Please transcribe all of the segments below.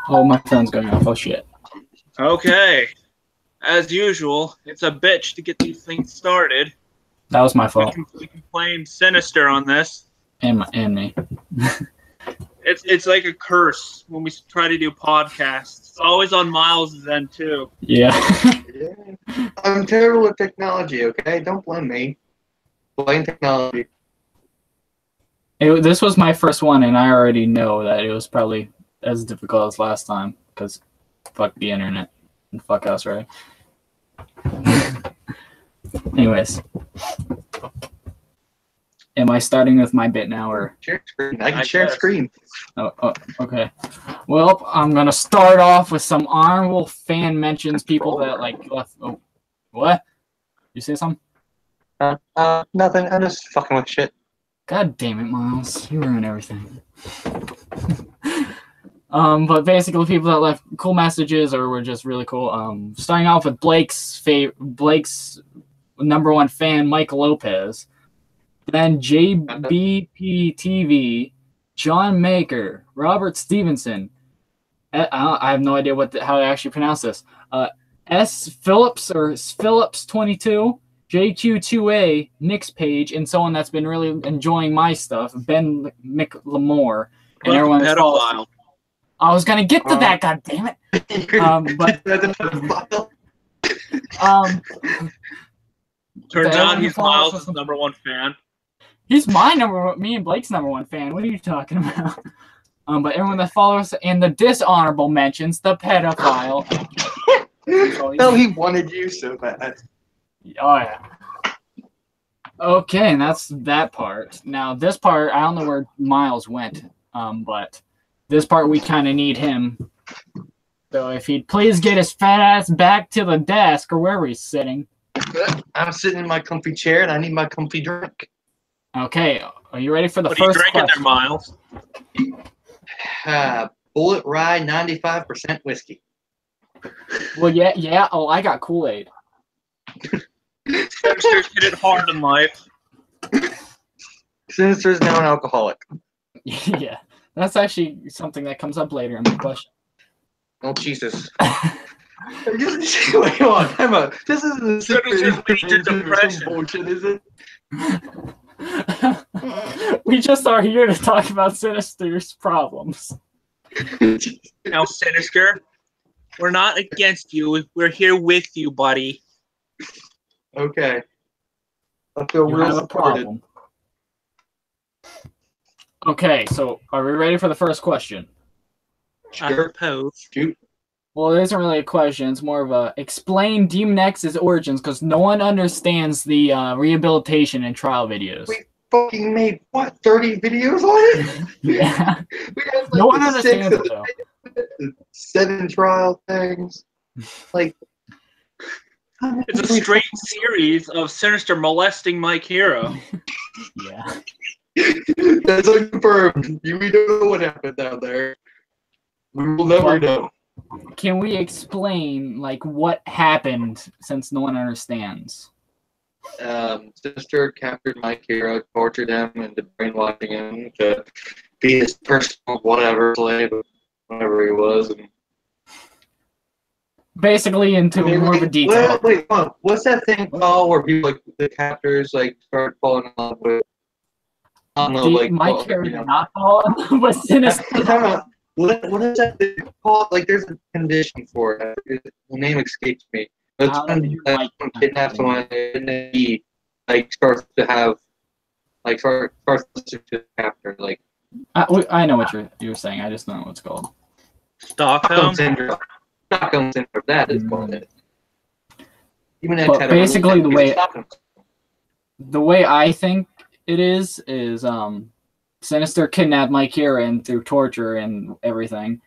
Oh, my phone's going off. Oh, shit. Okay. As usual, it's a bitch to get these things started. That was my fault. We can blame Sinister on this. And me. It's like a curse when we try to do podcasts. It's always on Miles' end, too. Yeah. I'm terrible at technology, okay? Don't blame me. Blame technology. This was my first one, and I already know that it was probably as difficult as last time, because fuck the internet. And fuck us, right? Anyways. Am I starting with my bit now, or? Share screen. I can share screen. Oh, okay. Well, I'm gonna start off with some honorable fan mentions. People that like left. Oh, what? You say something? Nothing. I'm just fucking with shit. God damn it, Miles! You ruin everything. But basically, people that left cool messages or were just really cool. Starting off with Blake's number one fan, Mike Lopez. Then JBPTV, John Maker, Robert Stevenson. I have no idea how to actually pronounce this. S. Phillips or Phillips 22, JQ2A, Nick's Page, and someone that's been really enjoying my stuff, Ben McLemore, and everyone that's followed. I was gonna get to that, god damn it. Turns out he's Miles' number one fan. He's me and Blake's number one fan. What are you talking about? But everyone that follows and the dishonorable mentions, the pedophile. No, he wanted you so bad. Oh yeah. Okay, and that's that part. Now this part, I don't know where Miles went, but this part we kind of need him. So if he'd please get his fat ass back to the desk or wherever he's sitting. I'm sitting in my comfy chair and I need my comfy drink. Okay, are you ready for the first question? What are you drinking there, Miles? Bullet Rye 95% whiskey. Well, yeah. Oh, I got Kool-Aid. Sinister's hit it hard in life. Sinister's now an alcoholic. Yeah, that's actually something that comes up later in my question. Oh, Jesus. Wait, hold on, time out. This isn't a secret depression bullshit, is it? We just are here to talk about Sinister's problems. Now, Sinister, we're not against you. We're here with you, buddy. Okay. I feel real supported. Okay, so are we ready for the first question? I suppose. Shoot. Well, it isn't really a question. It's more of a explain Demon X's origins because no one understands the rehabilitation and trial videos. We fucking made, what, 30 videos on it? Yeah. We had like no one understands it, though. 7 trial things. Like, it's a straight series of Sinister molesting Mike Hero. Yeah. That's unconfirmed. We don't know what happened down there. We will never know. Can we explain, like, what happened since no one understands? Sister captured Mike Hero, tortured him into brainwashing him to be his personal whatever slave, whatever he was. And basically into more of a detail. Wait, hold on. What's that thing called where people, like, the captors, like, start falling in love with? I don't know, like, Mike Hero did not fall in love with Sinister. What is that thing called? Like, there's a condition for it. The name escapes me. But it's when someone kidnaps someone and then he, like, starts to have, like, starts listening to the captor. Like, I know what you're saying. I just don't know what it's called. Stockholm syndrome. Stockholm syndrome. That is called it. But basically, the way I think it is Sinister kidnapped Mike Hero and through torture and everything.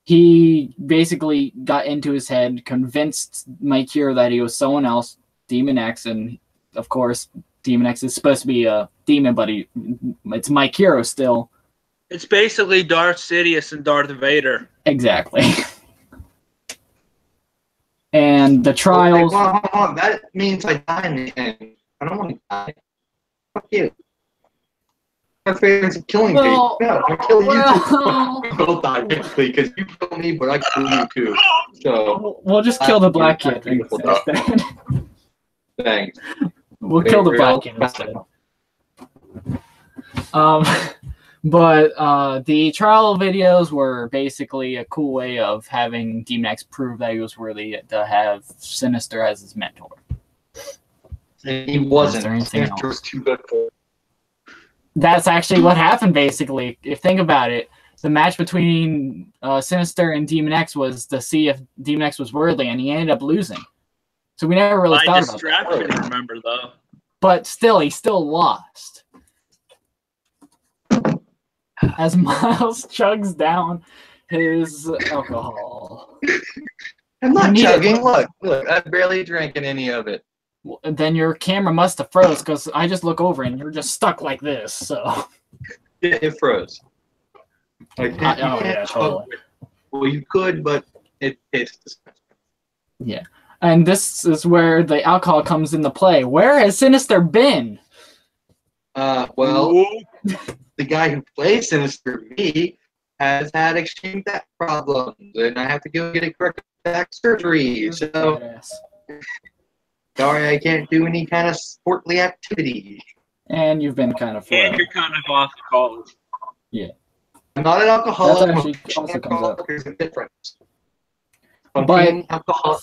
He basically got into his head, convinced Mike Hero that he was someone else, Demon X, and of course, Demon X is supposed to be a demon, but it's Mike Hero still. It's basically Darth Sidious and Darth Vader. Exactly. And the trials. Okay, hold on. That means I die in the end. I don't want to die. Fuck you. my fans are killing me. Yeah, I kill you too. We both die quickly because you kill me, but I kill you too. So we'll just kill the black kid instead. Thanks. We'll kill the black kid instead. But the trial videos were basically a cool way of having Demon X prove that he was worthy to have Sinister as his mentor. And he wasn't. Sinister was too good for it. That's actually what happened, basically. If you think about it, the match between Sinister and Demon X was to see if Demon X was worthy, and he ended up losing. So we never really thought about that. I distracted, remember, though. But still, he still lost. As Miles chugs down his alcohol. I'm not chugging. Look, I barely drank any of it. Well, then your camera must have froze because I just look over and you're just stuck like this. So yeah, it froze. Like, totally. Well, you could, but it's disgusting. Yeah, and this is where the alcohol comes into play. Where has Sinister been? Well, the guy who plays Sinister, me, has had extreme back problems, and I have to go get a corrective back surgery. So. Sorry, I can't do any kind of sportly activity. And you've been kind of. And you're kind of off college. Yeah. I'm not an alcoholic. That actually also comes up. There's a difference. But alcohol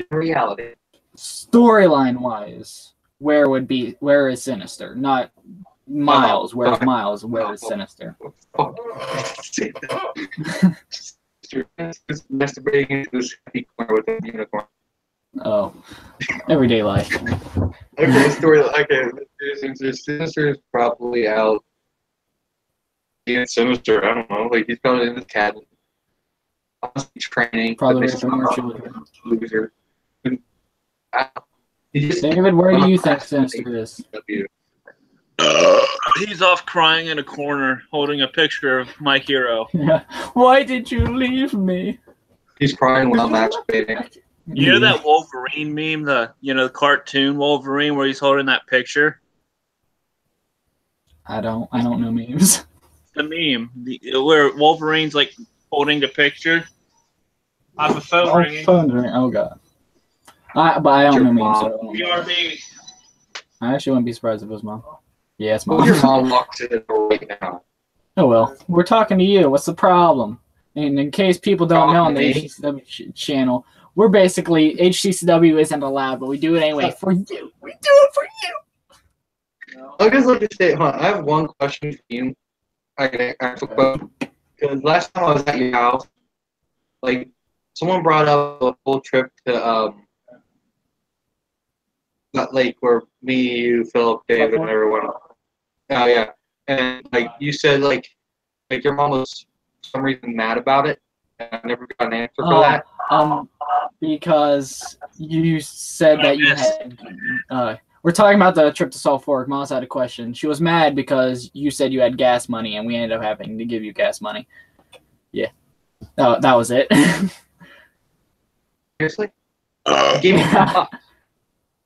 in reality. Storyline-wise, where is Sinister? Not Miles. Where's Miles? Where is Sinister? Masturbating into this happy corner with a unicorn. Oh, everyday life. Okay, Sinister is probably out. Being Sinister, I don't know. Like, he's probably in the cabin. Honestly, training. Probably with more children. Loser. David, where do you think Sinister is? He's off crying in a corner, holding a picture of my hero. Yeah. Why did you leave me? He's crying while masturbating. You know that Wolverine meme, the cartoon Wolverine where he's holding that picture? I don't know memes. The meme where Wolverine's like holding the picture. I have a phone ringing. Oh god. But I don't know memes. So BRB. I actually wouldn't be surprised if it was mom. Yeah, it's mom. Your mom walks in the door right now. Oh well, we're talking to you. What's the problem? And in case people don't know on the HCCW channel, we're basically HCCW isn't allowed, but we do it anyway for you. We do it for you. I just like to say, I have one question for you. I can ask a question. Because last time I was at your house, like, someone brought up a whole trip to that lake where me, you, Philip, David, and everyone. Oh yeah, and like you said, like your mom was for some reason mad about it, and I never got an answer for that. Because you said that you had. We're talking about the trip to Salt Fork. Mom's had a question. She was mad because you said you had gas money, and we ended up having to give you gas money. Yeah, that was it. Seriously? Give me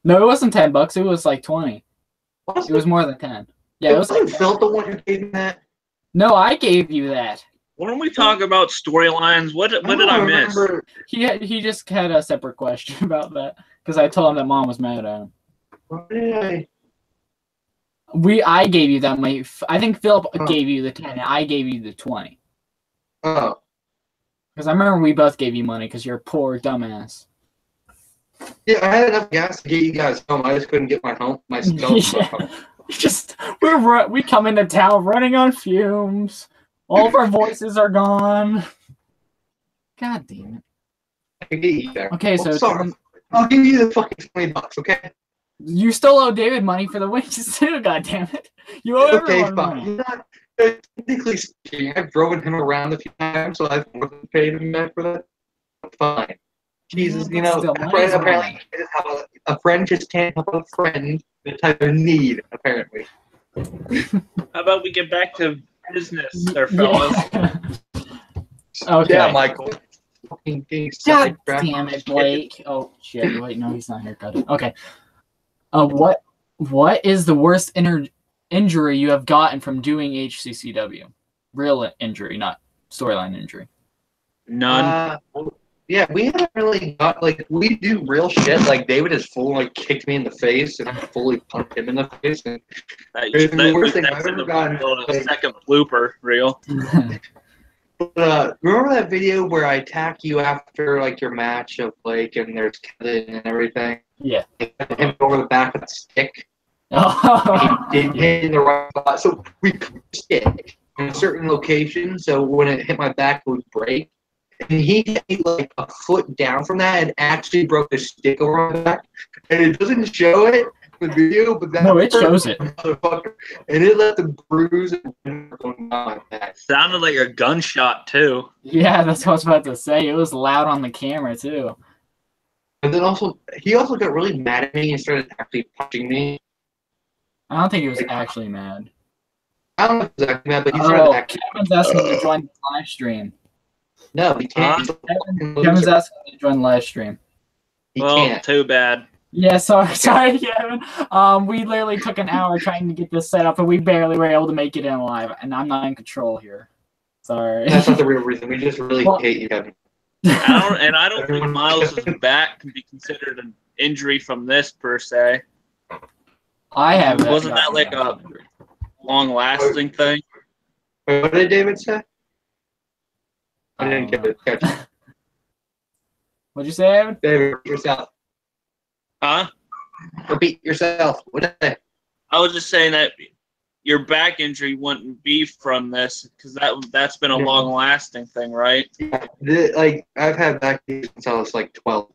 No, it wasn't $10. It was like 20. It was more than 10. Yeah, it was like Phil the one who gave me that. No, I gave you that. When we talk about storylines, what did I miss? He just had a separate question about that because I told him that Mom was mad at him. What did I? I gave you that money. I think Philip gave you the 10, and I gave you the 20. Oh. Because I remember we both gave you money because you're a poor dumbass. Yeah, I had enough gas to get you guys home. I just couldn't get myself home. We come into town running on fumes. All of our voices are gone. God damn it. I can get you there. Okay, so sorry. I'll give you the fucking $20, okay? You still owe David money for the wages too. God damn it! You owe everyone money. Technically speaking, I've driven him around a few times, so I've more than paid him back for that. Fine. Jesus, apparently a friend just can't help a friend in a type of need, apparently. How about we get back to business there, fellas? Okay. Yeah, Michael. God damn it, Blake. Oh, shit. Wait, no, he's not here. Got it. Okay. What is the worst injury you have gotten from doing HCCW? Real injury, not storyline injury. None. Yeah, we haven't really got, like, we do real shit. Like, David has fully, like, kicked me in the face and fully punched him in the face. And the worst thing I've ever gotten. Like, second blooper reel. Remember that video where I attack you after, like, your match of, like, and there's Kevin and everything? Yeah. Him over the back with a stick. Oh. He hit in the right spot. So we put a stick in a certain location, so when it hit my back, it would break. And he hit me like a foot down from that and actually broke the stick over my back. And it doesn't show it in the video, but no, it shows it. Motherfucker. And it left the bruise and going down my back. Sounded like a gunshot too. Yeah, that's what I was about to say. It was loud on the camera too. And then he also got really mad at me and started actually punching me. I don't think he was actually mad. I don't know if he was actually mad, but he started acting. Kevin's asking to join the live stream. No, he can't. Kevin's asking to join the live stream. He can't. Too bad. Yeah, sorry, Kevin. We literally took an hour trying to get this set up, and we barely were able to make it in live, and I'm not in control here. Sorry. That's not the real reason. We just really hate you, Kevin. I don't think Miles' back can be considered an injury from this per se. Wasn't that like a long-lasting thing? Wait, what did David say? I didn't get it. What'd you say, David? David, repeat yourself. Huh? Repeat yourself. What did I say? I was just saying that your back injury wouldn't be from this because that's been a long-lasting thing, right? Yeah, like I've had back injuries since I was like 12.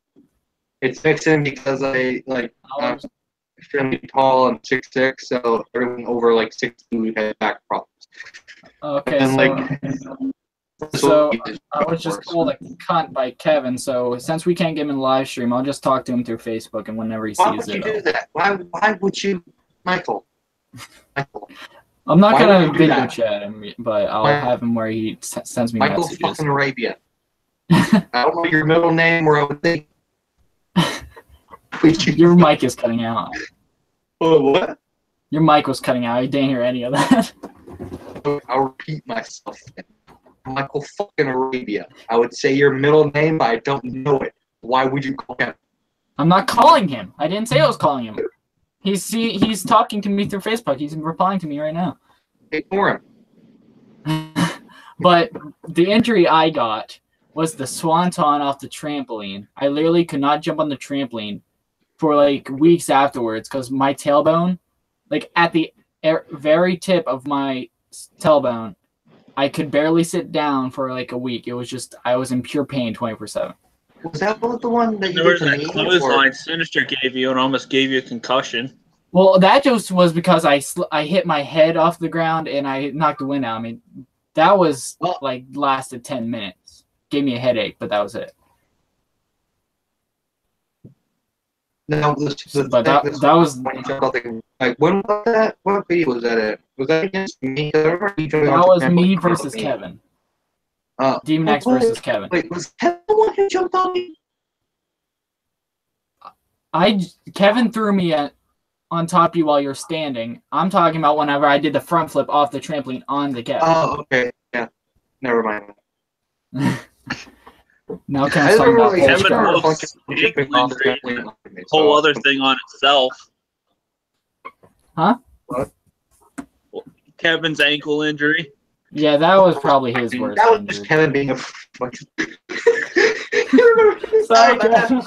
It's mixing because I'm extremely tall and 6'6", so everyone over like 6'2" had back problems. Okay, and, so I was just told a cunt by Kevin, so since we can't get him in the live stream, I'll just talk to him through Facebook, and whenever he sees it. Why would you do that? Why would you, Michael? I'm not going to video chat him, but I'll have him where he sends me messages. Michael fucking Arabia. I don't know your middle name, or I would think. Your mic is cutting out. Oh, what? Your mic was cutting out. I didn't hear any of that. I'll repeat myself. Michael fucking Arabia. I would say your middle name, but I don't know it. Why would you call him? I'm not calling him. I didn't say I was calling him. He's talking to me through Facebook. He's replying to me right now. Ignore him. But the injury I got was the swanton off the trampoline. I literally could not jump on the trampoline for like weeks afterwards because my tailbone, like at the very tip of my tailbone, I could barely sit down for like a week. It was just, I was in pure pain 24/7. Was that the one that you did to me? Clothesline Sinister gave you and almost gave you a concussion. Well, that just was because I hit my head off the ground and I knocked the wind out. I mean, that was like lasted 10 minutes. Gave me a headache, but that was it. Now, that was like, when was that? What video was that at? Was that against me? That was me versus Kevin. Demon X versus Kevin. Wait, was Kevin the one who jumped on me? Kevin threw me on top of you while you're standing. I'm talking about whenever I did the front flip off the trampoline on the Kevin. Oh, okay. Yeah. Never mind. Now Kevin's talking about whole other thing on itself. Huh? What? Kevin's ankle injury. Yeah, that was probably his worst. That was just Kevin being a fucking. Sorry, Kevin.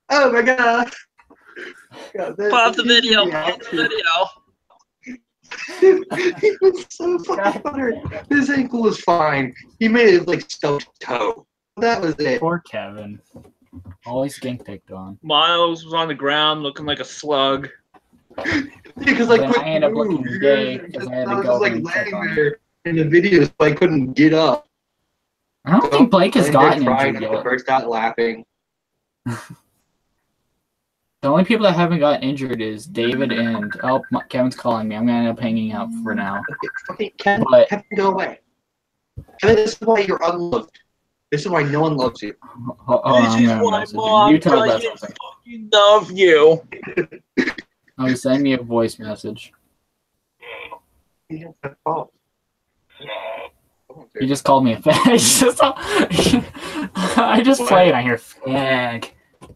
Oh my god. Pop the video. Pop the video. He was so fucking funny. His ankle was fine. He made it like stubbed toe. That was it. Poor Kevin. Always getting picked on. Miles was on the ground looking like a slug. Because like I ended up looking gay because I had to go and check on him. In the video, so I couldn't get up. I don't think Blake has gotten injured yet. I burst out laughing. The only people that haven't gotten injured is David and Kevin's calling me. I'm gonna end up hanging out for now. Okay, Kevin, go away. Kevin, this is why you're unloved. This is why no one loves you. This is why Mom doesn't fucking love you. Oh, he's sending me a voice message. You just called. You just called me a fag. I just play and I hear fag.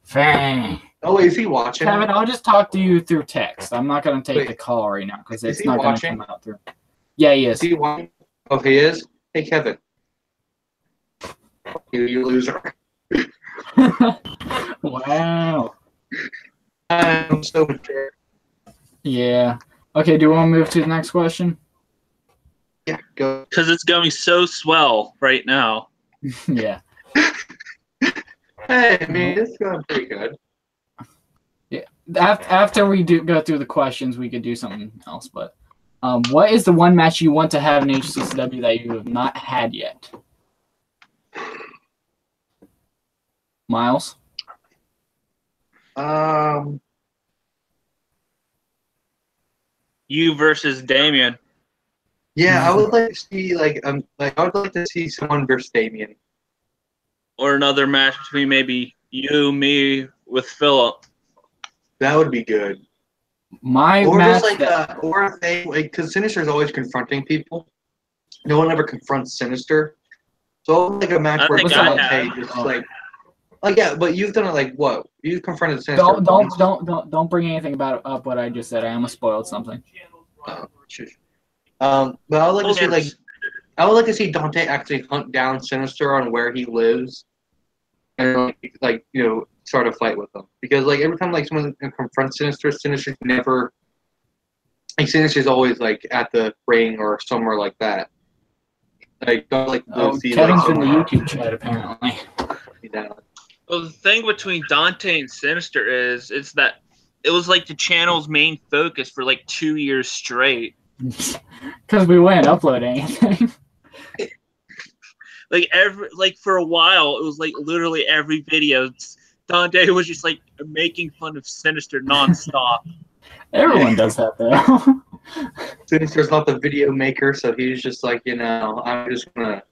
Fag. Oh, is he watching? Kevin, I'll just talk to you through text. I'm not going to take the call right now because it's not going to come out through. Yeah, he is. Is he watching? Oh, he is? Hey, Kevin. You loser. Wow. I'm so mature. Yeah. Okay, do you want to move to the next question? Yeah, go. Because it's going so swell right now. Yeah. Hey, I mean, it's going pretty good. Yeah. After we go through the questions, we could do something else. But what is the one match you want to have in HCCW that you have not had yet? Miles? You versus Damien. Yeah, I would like to see I would like to see someone versus Damien. Or another match between maybe you, me, with Philip. That would be good. Or just or if they because Sinister's always confronting people. No one ever confronts Sinister. So like a match where Dante just yeah, but you've done it what? You've confronted Sinister. Don't bring anything up what I just said. I almost spoiled something. But I would like to see I would like to see Dante actually hunt down Sinister on where he lives, and start a fight with him. Because every time someone confronts Sinister, Sinister's never Sinister's always at the ring or somewhere like that. Kevin's in the YouTube chat apparently. Well, the thing between Dante and Sinister is that it was the channel's main focus for 2 years straight. Because we wouldn't upload anything. For a while, it was literally every video. Dante was just making fun of Sinister nonstop. Everyone does that though. Sinister's not the video maker, so he's just I'm just gonna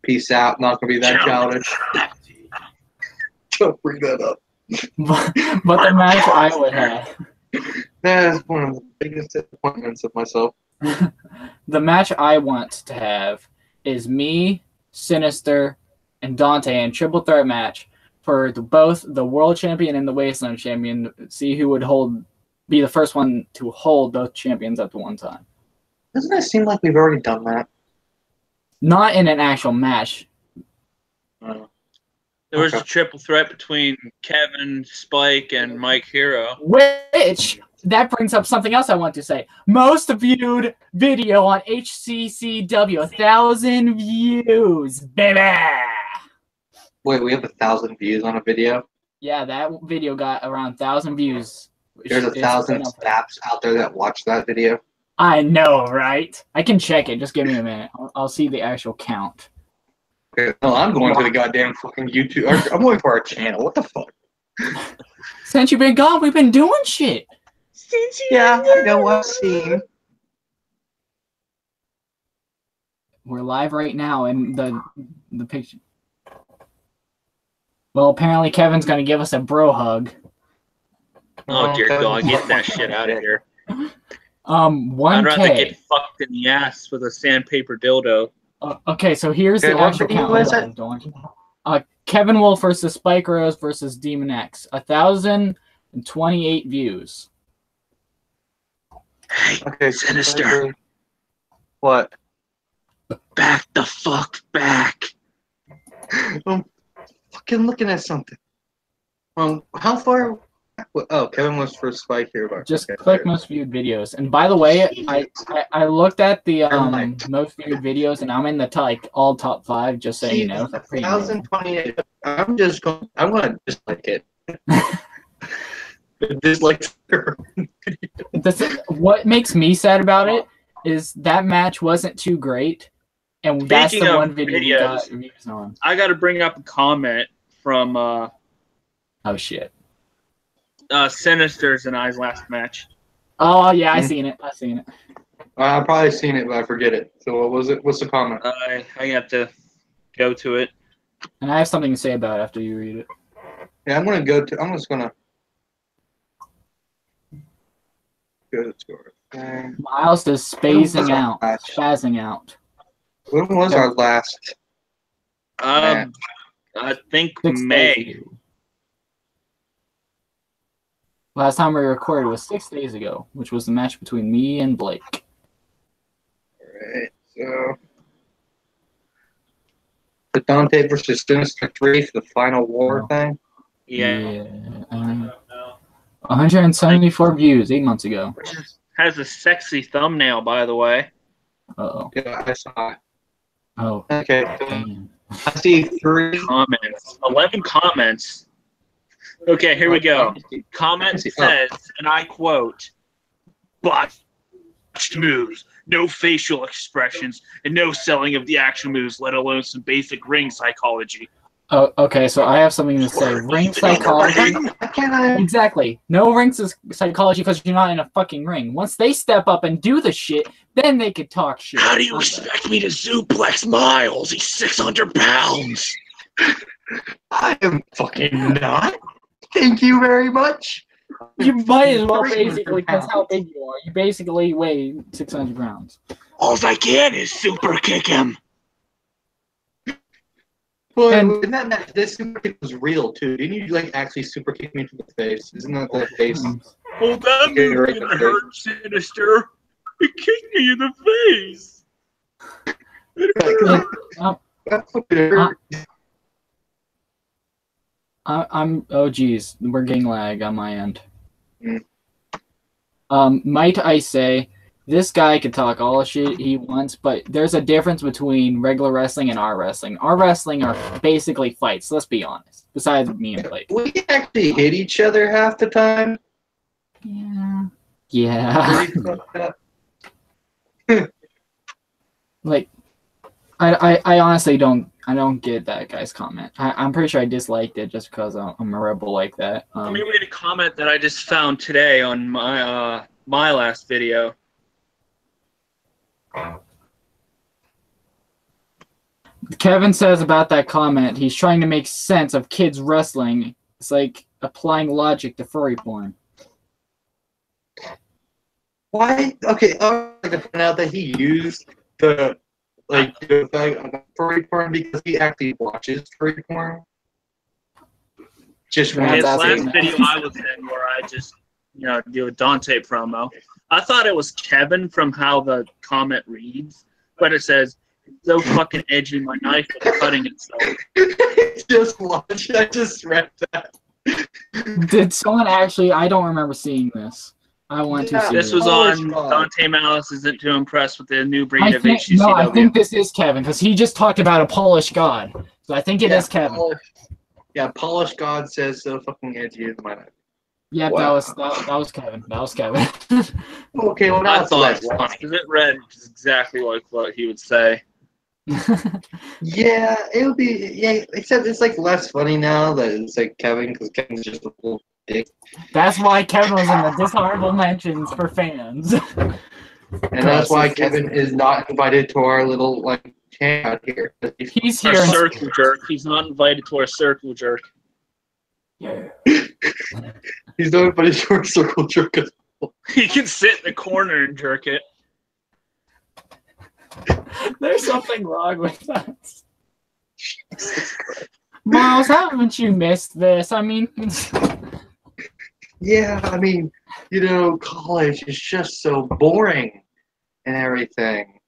peace out. Not gonna be that childish. Don't bring that up. but the match I would have. That is one of the biggest disappointments of myself. The match I want to have is me, Sinister, and Dante in triple threat match for both the world champion and the wasteland champion. See who would be the first one to hold both champions at the one time. Doesn't it seem like we've already done that? Not in an actual match. There was a triple threat between Kevin, Spike, and Mike Hero. Which, that brings up something else I want to say. Most viewed video on HCCW, 1,000 views, baby! Wait, we have 1,000 views on a video? Yeah, that video got around 1,000 views. There's 1,000 staffs out there that watch that video. I know, right? I can check it. Just give me a minute. I'll see the actual count. Okay, well, I'm going to the goddamn fucking YouTube. I'm going for our channel. What the fuck? Since you've been gone, we've been doing shit. Yeah, I know. I've seen. We're live right now, and the picture. Well, apparently Kevin's gonna give us a bro hug. Oh dear God, get that shit out of here. 1K. I'd rather get fucked in the ass with a sandpaper dildo. Okay, so here's the actual count. Kevin Wolf versus Spike Rose versus Demon X. 1,028 views. Hey, okay, Sinister. What? Back the fuck back. I'm fucking looking at something. How far? Oh, Kevin was for Spike here. Just click most viewed videos. And by the way, I looked at the most viewed videos, and I'm in the all top 5. Just so you know. 1,028. I'm gonna dislike it. Dislike. What makes me sad about it is that match wasn't too great, and that's the one video we got views on. I got to bring up a comment from. Oh shit. Sinister's and I's last match. Oh yeah, I seen it. I've probably seen it, but I forget it. So what was it? What's the comment? I have to go to it. And I have something to say about it after you read it. Yeah, I'm just gonna go to scores. Miles is spazzing out. When was our last? I think 6 May. days ago. Last time we recorded was 6 days ago, which was the match between me and Blake. Alright, so the Dante versus Sinister 3 for the Final War thing. Yeah. 174 views 8 months ago. Has a sexy thumbnail, by the way. Uh-oh. Yeah, I saw it. Oh. Okay. Damn. I see 3 comments. 11 comments. Okay, here we go. Comment says, and I quote, "Botched moves, no facial expressions, and no selling of the action moves, let alone some basic ring psychology." Oh, okay, so I have something to say. Ring psychology. Exactly. No ring psychology because you're not in a fucking ring. Once they step up and do the shit, then they could talk shit. How do you expect me to suplex Miles? He's 600 pounds. I am fucking not. Thank you very much. You might as well basically, because how big you are. You basically weigh 600 pounds. All I can is super kick him. Well, in that match, this super kick was real too. Didn't you like actually super kick me to the face? Isn't that the face? Oh, that move didn't hurt, Sinister. It kicked me in the face. Oh geez, we're getting lag on my end. Might I say, this guy can talk all the shit he wants, but there's a difference between regular wrestling and our wrestling. Our wrestling are basically fights, let's be honest. Besides me and Blake. We actually hit each other half the time. Yeah. Like, I honestly don't get that guy's comment. I'm pretty sure I disliked it just because I'm a rebel like that. Let me read a comment that I just found today on my my last video. Kevin says about that comment, he's trying to make sense of kids wrestling. It's like applying logic to furry porn. Why? Okay, I like to point out that he used the furry porn because he actually watches furry porn. Just his last video I was in, where I just do a Dante promo. I thought it was Kevin from how the comment reads, but it says, "So fucking edgy, my knife is cutting itself." Just watch. I just read that. Did someone actually? I don't remember seeing this. I want to see this. Was on Dante Malice isn't too impressed with the new breed of HCCW. No, I think this is Kevin because he just talked about a Polish god. So I think it is Kevin. Polish god says so fucking edgy is my knife. Yeah, wow. that was Kevin. That was Kevin. Okay, well now I thought it was because it read exactly like what he would say. Yeah, it would be. Yeah, except it's like less funny now that it's like Kevin because Kevin's just a little dick. That's why Kevin was in the dishonorable mentions for fans. And that's why Kevin is not invited to our little like hangout here. He's here. Our circle jerk. He's not invited to our circle jerk. Yeah. He's not invited to our circle jerk. He can sit in the corner and jerk it. There's something wrong with us. Miles, haven't you missed this? I mean, yeah, I mean, college is just so boring and everything.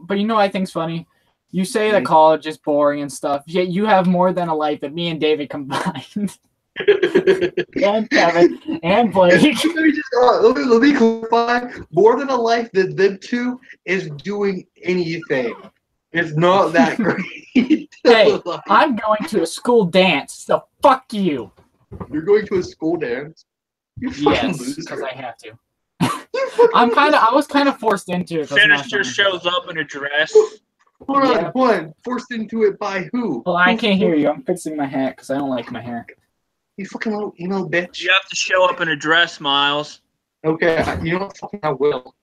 But I think's funny. You say that college is boring and stuff, yet you have more than a life that me and David combined. And Kevin and Blake. Let me clarify. More than a life that them two is doing anything. It's not that great. Hey, I'm going to a school dance, so fuck you. You're going to a school dance? Yes, because I have to. I was kind of forced into it. Sinister shows up in a dress. Hold on. Forced into it by who? Well, I can't hear you. I'm fixing my hat because I don't like my hair. You fucking little emo bitch. You have to show up in a dress, Miles. Okay, you know what? Fucking I will.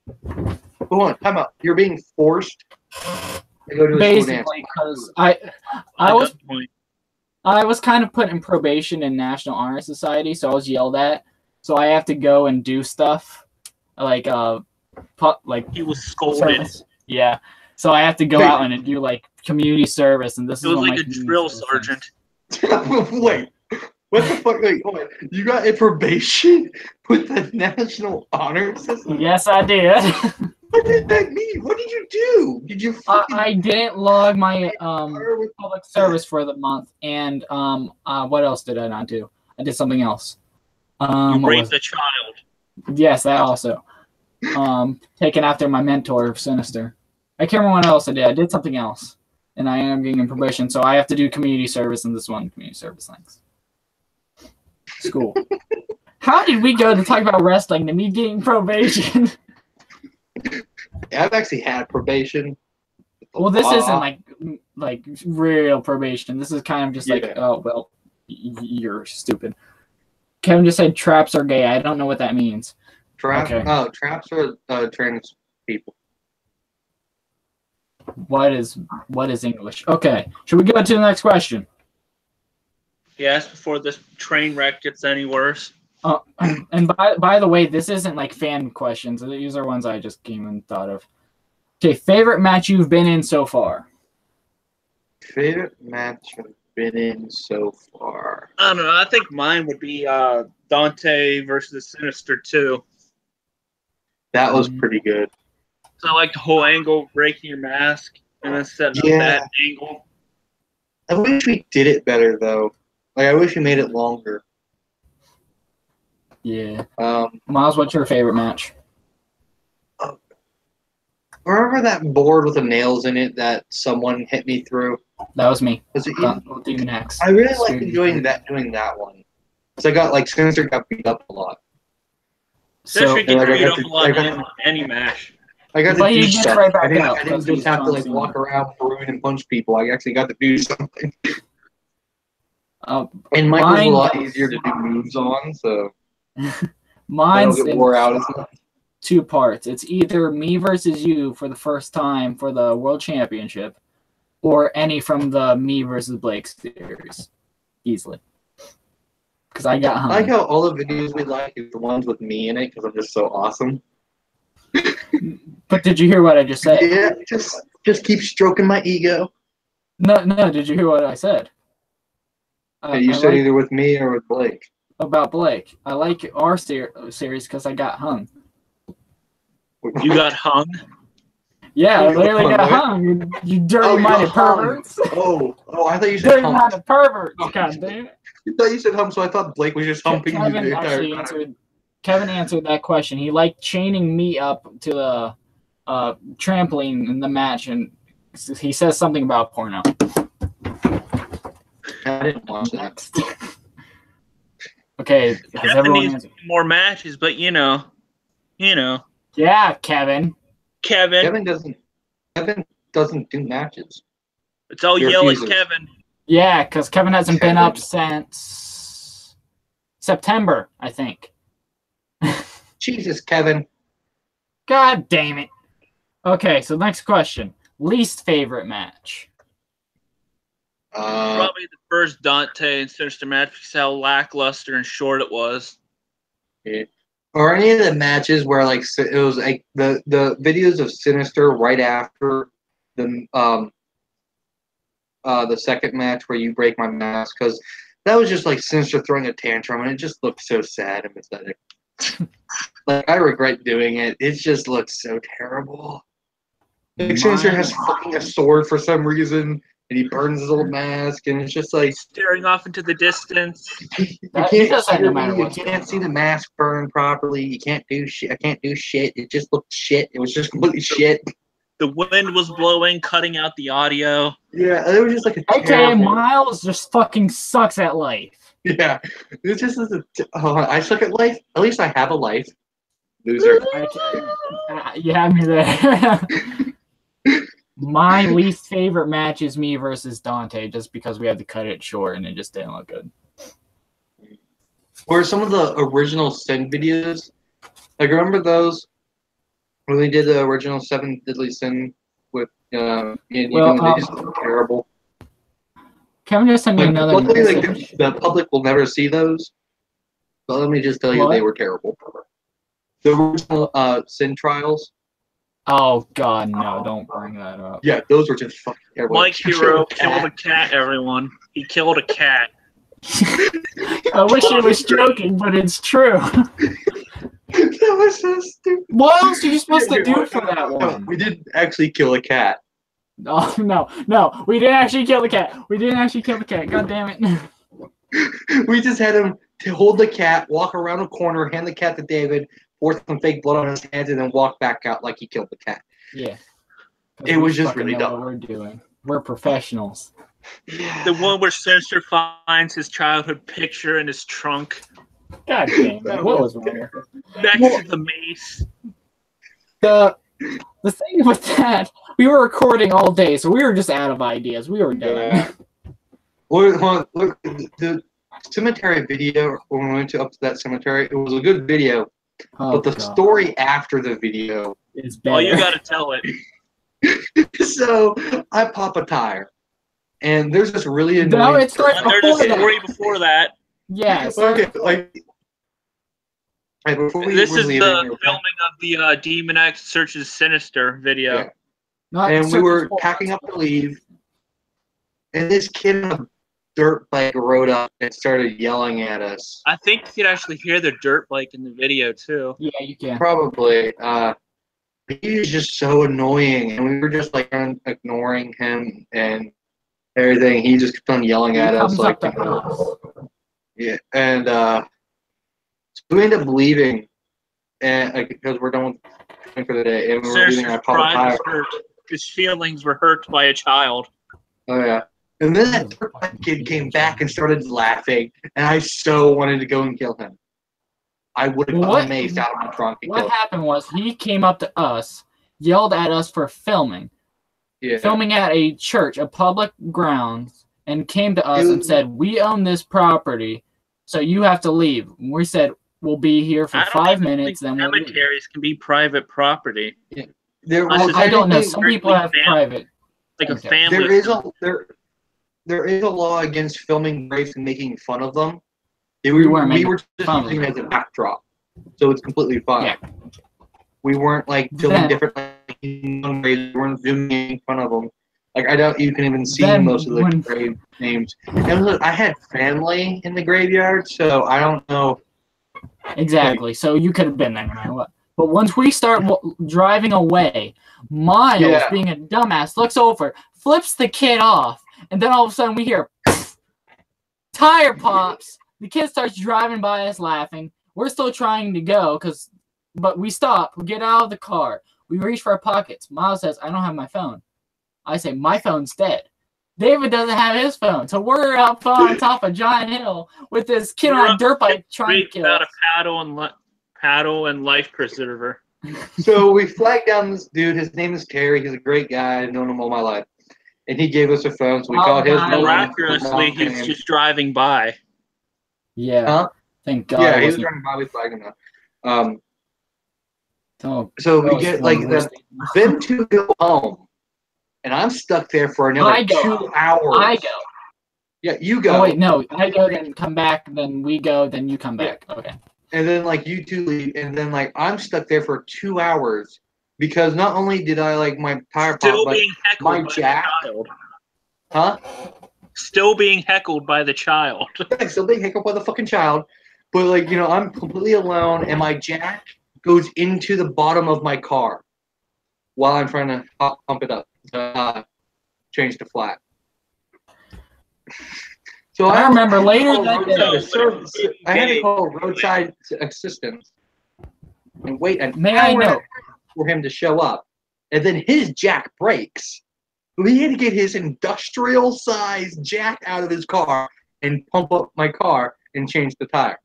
Go on, time out. You're being forced to go to a school dance. Because I was kind of put in probation in National Honor Society, so I was yelled at. so I have to go and do stuff like He was scolded. service. Yeah, so I have to go out and do like community service, and this It is was one like of a my drill community service sergeant. Wait, what the fuck? Wait, hold on. You got a probation with the National Honor things. System? Yes, I did. What did that mean? What did you do? Did you fucking I didn't log my public service for the month, and what else did I not do? I did something else. You What raped was a it? child. Yes, that also. Taken after my mentor, Sinister. I can't remember what else I did. I did something else, and I am getting probation, so I have to do community service in this one community service things. School. How did we go to talk about wrestling to me getting probation? I've actually had probation. Well, this isn't like real probation. This is kind of just like, Yeah. oh well, you're stupid. Kevin just said traps are gay. I don't know what that means. Traps? Okay. Oh, traps are trans people. What is English? Okay. Should we go to the next question? Yes, before this train wreck gets any worse. And by the way, this isn't like fan questions. These are ones I just came and thought of. Okay, favorite match you've been in so far? Favorite match I've been in so far? I don't know. I think mine would be Dante versus Sinister 2. That was pretty good. So I like the whole angle, breaking your mask, and then setting Yeah. up that angle. I wish we did it better though. Like I wish we made it longer. Yeah. Miles, what's your favorite match? Remember that board with the nails in it that someone hit me through? That was me. Was it Demon X. I really liked doing that one. So I got like Sinister got beat up a lot. Sinister gets like, I beat got up to- a lot I got- in any match. I got to But do he gets stuff. right back I didn't, up. I didn't That's just have to what like John walk Cena. around ruin and punch people. I actually got to do something. Uh, And Michael's Mine- a lot easier to do moves on, so I don't mine's get in wore out as much. 2 parts. It's either me versus you for the first time for the World Championship, or any from the me versus Blake series. Easily. Because I got I hung. like how all the videos we like is the ones with me in it because I'm just so awesome. But did you hear what I just said? Yeah, just keep stroking my ego. No, did you hear what I said? You I said like either with me or with Blake. about Blake. I like our series because I got hung. You got hung. Yeah, I literally hung, got right? hung. You Oh, dirty-minded you got hung. perverts. Oh, I thought you said hump. Dirty-minded perverts. God damn it. I thought you said hump, so I thought Blake was just humping you the entire time. Kevin answered that question. He liked chaining me up to the trampoline in the match, and he says something about porno. I didn't watch that. Next. Okay, has Kevin everyone needs answered? more matches, but you know. Yeah, Kevin. Kevin, Kevin doesn't do matches. it's all He yell at refuses. Kevin. Yeah, because Kevin hasn't been Kevin. up since September, I think. Jesus, Kevin. God damn it. Okay, so next question. Least favorite match. Probably the first Dante and Sinister match because how lackluster and short it was. Or any of the matches where like it was like the videos of Sinister right after the second match where you break my mask, because that was just like Sinister throwing a tantrum and it just looked so sad and pathetic. Like I regret doing it. It just looks so terrible. Like Sinister has fucking a sword for some reason and he burns his old mask and it's just like Staring off into the distance. He does that no matter you what. can't see the mask burn properly. You can't do shit. I can't do shit. It just looked shit. It was just completely shit. The wind was blowing, cutting out the audio. Yeah, it was just like a Okay, terrible. Miles just fucking sucks at life. Yeah, it just is I suck at life. At least I have a life. Loser. You have me there. My least favorite match is me versus Dante, just because we had to cut it short and it just didn't look good. Or some of the original Sin videos. Like, remember those? When we did the original 7 Deadly Sin with me and you, they just look terrible. Kevin just sent me Like, another luckily, message. the public will never see those. But let me just tell you, they were terrible. The original Sin Trials. Oh God, no! Don't bring that up. Yeah, those were just fucking terrible. Mike Hero killed a cat. Everyone, he killed a cat. I wish he was joking, but it's true. That was so stupid. What else are you supposed to do for that one? No, we didn't actually kill a cat. Oh no, we didn't actually kill the cat. We didn't actually kill the cat. God damn it. We just had him to hold the cat, walk around a corner, hand the cat to David, pour some fake blood on his hands, and then walk back out like he killed the cat. Yeah. It was just really dumb. What we're doing. We're professionals. Yeah. The one where Sinister finds his childhood picture in his trunk. God damn it. What was wrong? Next to the mace. The thing with that, we were recording all day, so we were just out of ideas. We were done. Yeah. Look, the cemetery video, when we went up to that cemetery, it was a good video. But the story after the video is better. Oh, you gotta tell it. So I pop a tire, and there's this really annoying. No, it's right there's a story before that. Yes. Okay, like before this is the filming of the Demon X Searches Sinister video. Yeah. And we were packing up to leave, and this kid on a dirt bike rode up and started yelling at us. I think you could actually hear the dirt bike in the video too. Yeah, you can. Probably. He was just so annoying, and we were just like ignoring him and everything. He just kept on yelling at us, like, yeah. And so we ended up leaving, and because we're done for the day, and we were leaving. I popped a tire. His feelings were hurt by a child. Oh yeah. And then that kid came back and started laughing, and I so wanted to go and kill him. I would have gotten amazed out of my trunk. What happened was he came up to us, yelled at us for filming. Yeah. Filming at a church, a public grounds, and came to us and said, "We own this property, so you have to leave." And we said, "We'll be here for 5 minutes, then we'll leave." Cemeteries can be private property. Yeah. I don't know. Some people have private. Like a family. There is a law against filming graves and making fun of them. We were just using it as a backdrop, so it's completely fine. Yeah. We weren't like filming different graves. We weren't zooming in front of them. Like I doubt you can even see most of the grave names. And look, I had family in the graveyard, so I don't know. Exactly. So you could have been there no matter what. But once we start driving away, Miles, being a dumbass, looks over, flips the kid off, and then all of a sudden we hear tire pops. The kid starts driving by us laughing. We're still trying to go, but we stop. We get out of the car. We reach for our pockets. Miles says, "I don't have my phone." I say, "My phone's dead." David doesn't have his phone. So we're up on top of Giant Hill with this kid on a dirt bike trying to kill us. A paddle and life preserver. So we flagged down this dude. His name is Terry. He's a great guy. I've known him all my life. And he gave us a phone, so we called his phone. Miraculously, he's just driving by. Yeah. Huh? Thank God. Yeah, he was driving by. We flagged him out. So we get them to go home, and I'm stuck there for another 2 hours. I go. Yeah, you go. Oh wait, no, I go, then come back, then we go, then you come back. Yeah. Okay. And then you two leave, and then I'm stuck there for 2 hours because not only did I my tire pop, but my jack. Huh? Still being heckled by the child. Yeah, still being heckled by the fucking child. But I'm completely alone, and my jack goes into the bottom of my car while I'm trying to pump it up to change to flat. So I remember later that day, I had to call roadside assistance and wait an hour for him to show up, and then his jack breaks. We had to get his industrial-sized jack out of his car and pump up my car and change the tire.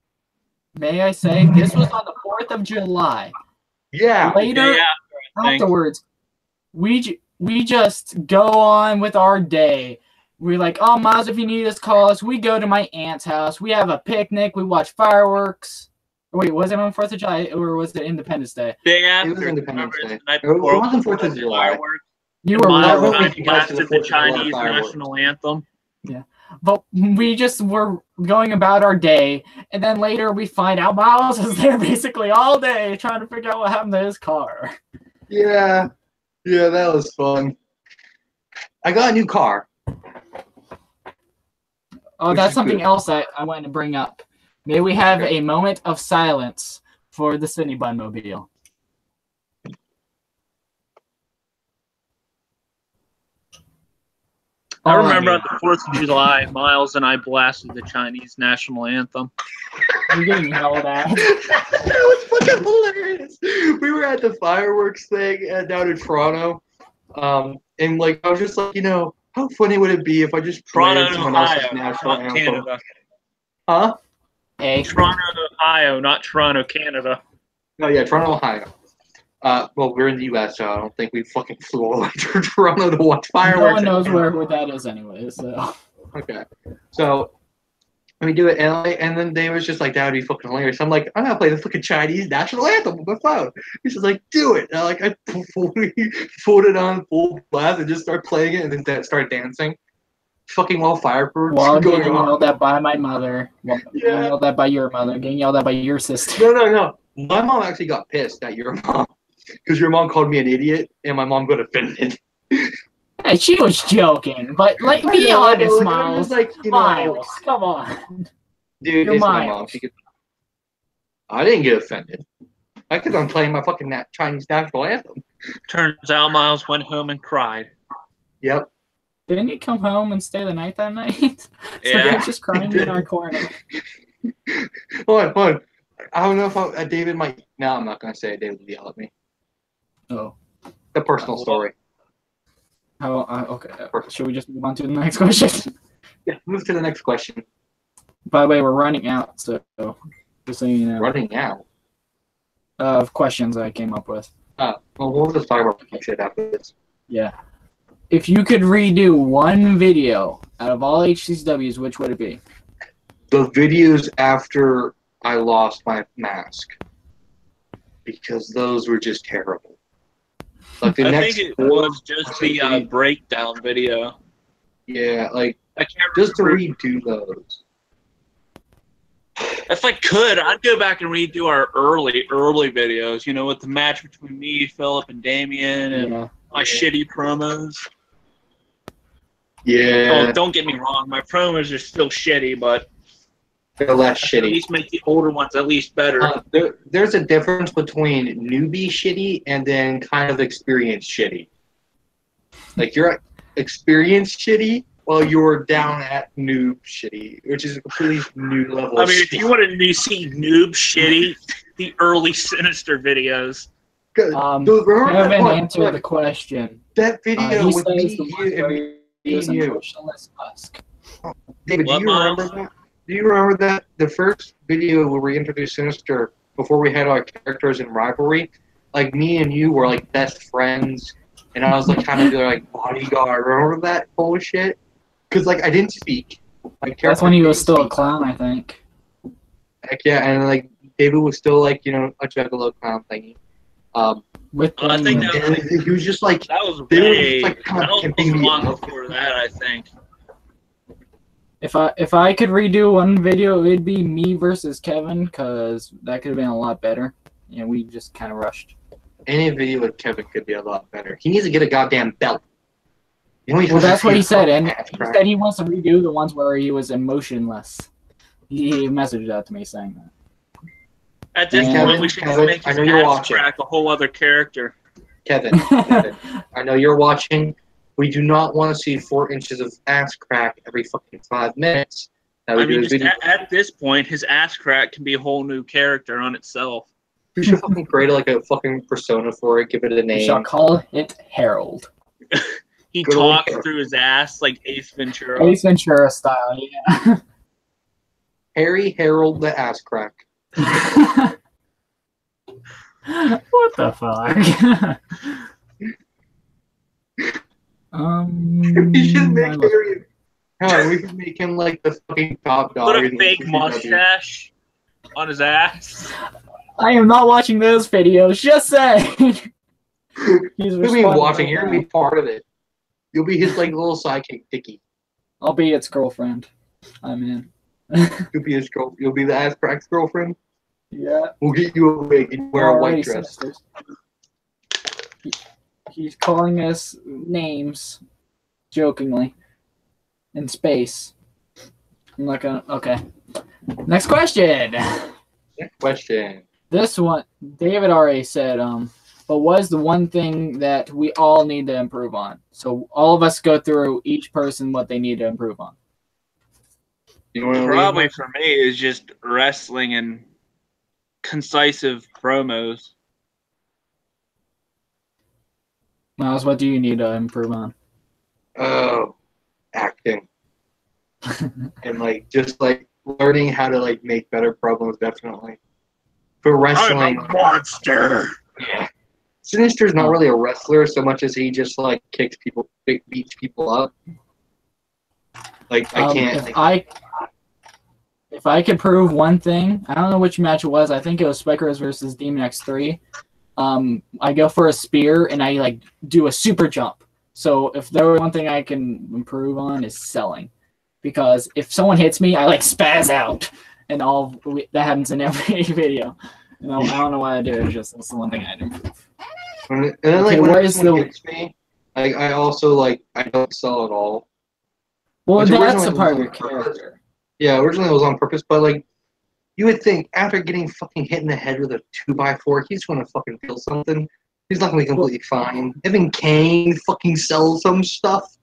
May I say, this was on the 4th of July. Yeah. Later, afterwards, we just go on with our day. We're like, "Oh, Miles, if you need us, call us." We go to my aunt's house. We have a picnic. We watch fireworks. Wait, was it on 4th of July or was it Independence Day? Day after. It was Independence Day. It wasn't 4th of July. Fireworks. You were blasted the Chinese national anthem. Yeah, but we just were going about our day, and then later we find out Miles is there basically all day trying to figure out what happened to his car. Yeah, that was fun. I got a new car. Oh, that's something else I wanted to bring up. May we have a moment of silence for the Cindy Bunmobile. I remember on the 4th of July, Miles and I blasted the Chinese national anthem. You're getting yelled at. That was fucking hilarious. We were at the fireworks thing down in Toronto. And like I was just like, how funny would it be if I just played someone else's national anthem? Canada. Huh? Hey. Toronto, Ohio, not Toronto, Canada. Oh yeah, Toronto, Ohio. Well, we're in the U.S., so I don't think we fucking flew all the way to Toronto to watch fireworks. No one knows where that is anyway, so. Okay. So, we do it, and then they was just like, that would be fucking hilarious. I'm like, I'm going to play the fucking Chinese national anthem on my phone. He's just like, do it. And I pulled it on full blast and just start playing it, and then start dancing. Fucking while fireworks getting yelled at by my mother. Getting yelled at by your mother. Getting yelled at by your sister. No. My mom actually got pissed at your mom. Because your mom called me an idiot, and my mom got offended. Hey, she was joking, but be honest, Miles. Miles, come on. Dude, it's my mom. I didn't get offended. I kept on playing my fucking Chinese national anthem. Turns out Miles went home and cried. Yep. Didn't you come home and stay the night that night? Yeah. So just crying in our corner. Hold on. I don't know if David might. No, I'm not going to say it. David will yell at me. Oh. The personal story. Oh, okay. Should we just move on to the next question? Yeah, move to the next question. By the way, we're running out, so just so you know. Running out? Of questions I came up with. Well, we'll just talk about shit after this. Yeah. If you could redo one video out of all HCCWs, which would it be? The videos after I lost my mask. Because those were just terrible. Like I think it was just the breakdown video. Yeah, like I can't just to redo those. If I could, I'd go back and redo our early videos. With the match between me, Philip, and Damien, and my shitty promos. Yeah. Oh, don't get me wrong, my promos are still shitty, but they're less shitty. At least make the older ones at least better. There's a difference between newbie shitty and then kind of experienced shitty. Like you're experienced shitty while you're down at noob shitty, which is a completely new level. I mean, if you wanted to see noob shitty, the early Sinister videos. Kevin answered the question. That video with me, you and you. David, do you remember that? Do you remember that the first video where we introduced Sinister before we had our characters in rivalry? Like me and you were like best friends, and I was like kind of their like bodyguard. Remember that bullshit? Because like I didn't speak. That's when he was still a clown, I think. Heck yeah, and like David was still like a juggalo clown thingy. With I think he was just like that was way that was long before that, I think. If I could redo one video, it'd be me versus Kevin, because that could have been a lot better. We just kind of rushed. Any video with Kevin could be a lot better. He needs to get a goddamn belt. Well, that's what he said, and he said he wants to redo the ones where he was emotionless. He messaged that to me saying that. At this point, we should just make his ass crack a whole other character. Kevin, I know you're watching. We do not want to see 4 inches of ass crack every fucking 5 minutes. I mean, just at this point, his ass crack can be a whole new character on itself. We should fucking create like a fucking persona for it, give it a name. We shall call it Harold. He talks through his ass like Ace Ventura. Ace Ventura style, yeah. Harry Harold the ass crack. What the fuck? We should make Harry. We could make him like the fucking top dog. Put a fake mustache on his ass. I am not watching those videos. Just saying. You'll be watching. You're gonna be part of it. You'll be his like little sidekick, Dickie. I'll be its girlfriend. I'm in. You'll be his girl. You'll be the ass crack's girlfriend. Yeah. We'll get you a wig and wear a white dress. He's calling us names, jokingly, in space. I'm not gonna. Okay. Next question. Next question. This one, David already said. But what is the one thing that we all need to improve on? So all of us go through each person what they need to improve on. Probably for me is just wrestling and concisive promos. Miles, what do you need to improve on? Oh, acting. And like just like learning how to like make better promos, definitely. For wrestling, I'm a monster. Yeah. Sinister's not really a wrestler so much as he just like kicks people, beats people up. Like I can't. If I could prove one thing, I don't know which match it was. I think it was Spike Rose versus Demon X3. I go for a spear and I like do a super jump. So if there were one thing I can improve on is selling, because if someone hits me, I like spaz out, and that happens in every video. I don't know why I do it. It's just that's the one thing I'd improve. And then like when someone hits me, I also like I don't sell at all. Well, that's a part of your character. Yeah, originally it was on purpose, but like you would think after getting fucking hit in the head with a 2x4, he's gonna fucking feel something. He's not gonna be completely fine. Even Kane fucking sells some stuff.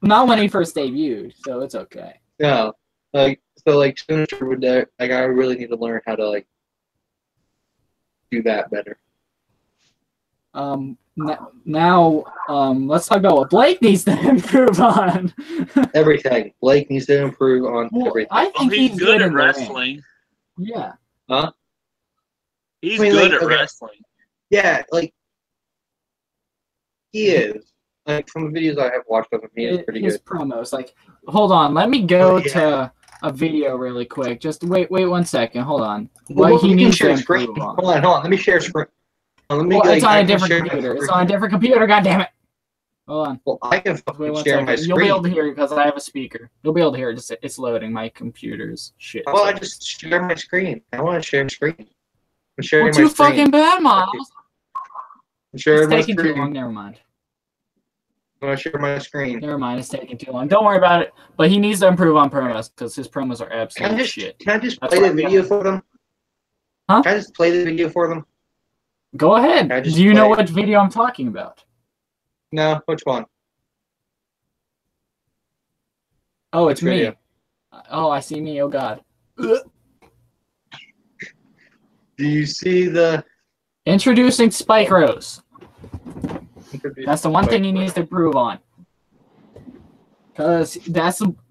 Not when he first debuted, so it's okay. Yeah, like so like Sinister would like I really need to learn how to like do that better. Now, let's talk about what Blake needs to improve on. Everything. Blake needs to improve on everything. I think he's good at wrestling. Yeah. Huh? He's good at wrestling. Yeah, like he is. Like from the videos I have watched of him, he is pretty good. His promos, like, hold on, let me go to a video really quick. Just wait 1 second. Hold on. What he needs to improve on. Hold on. Let me share screen. It's on a different computer. It's on a different computer. God damn it! Hold on. Well, I can fucking share my screen. You'll be able to hear it because I have a speaker. You'll be able to hear it. It's loading. My computer's shit. Well, I just share my screen. I want to share screen. I'm sharing my screen. Too fucking bad, Miles. I'm sharing my screen. It's taking too long. Never mind. I'm gonna share my screen. Never mind. It's taking too long. Don't worry about it. But he needs to improve on promos because his promos are absolute shit. Can I just play the video for them? Huh? Can I just play the video for them? Go ahead. Do you know what video I'm talking about? No, which one? Oh, it's me. Oh, I see me. Oh, God. Do you see the... Introducing Spike Rose. That's the one thing he needs to improve on. Because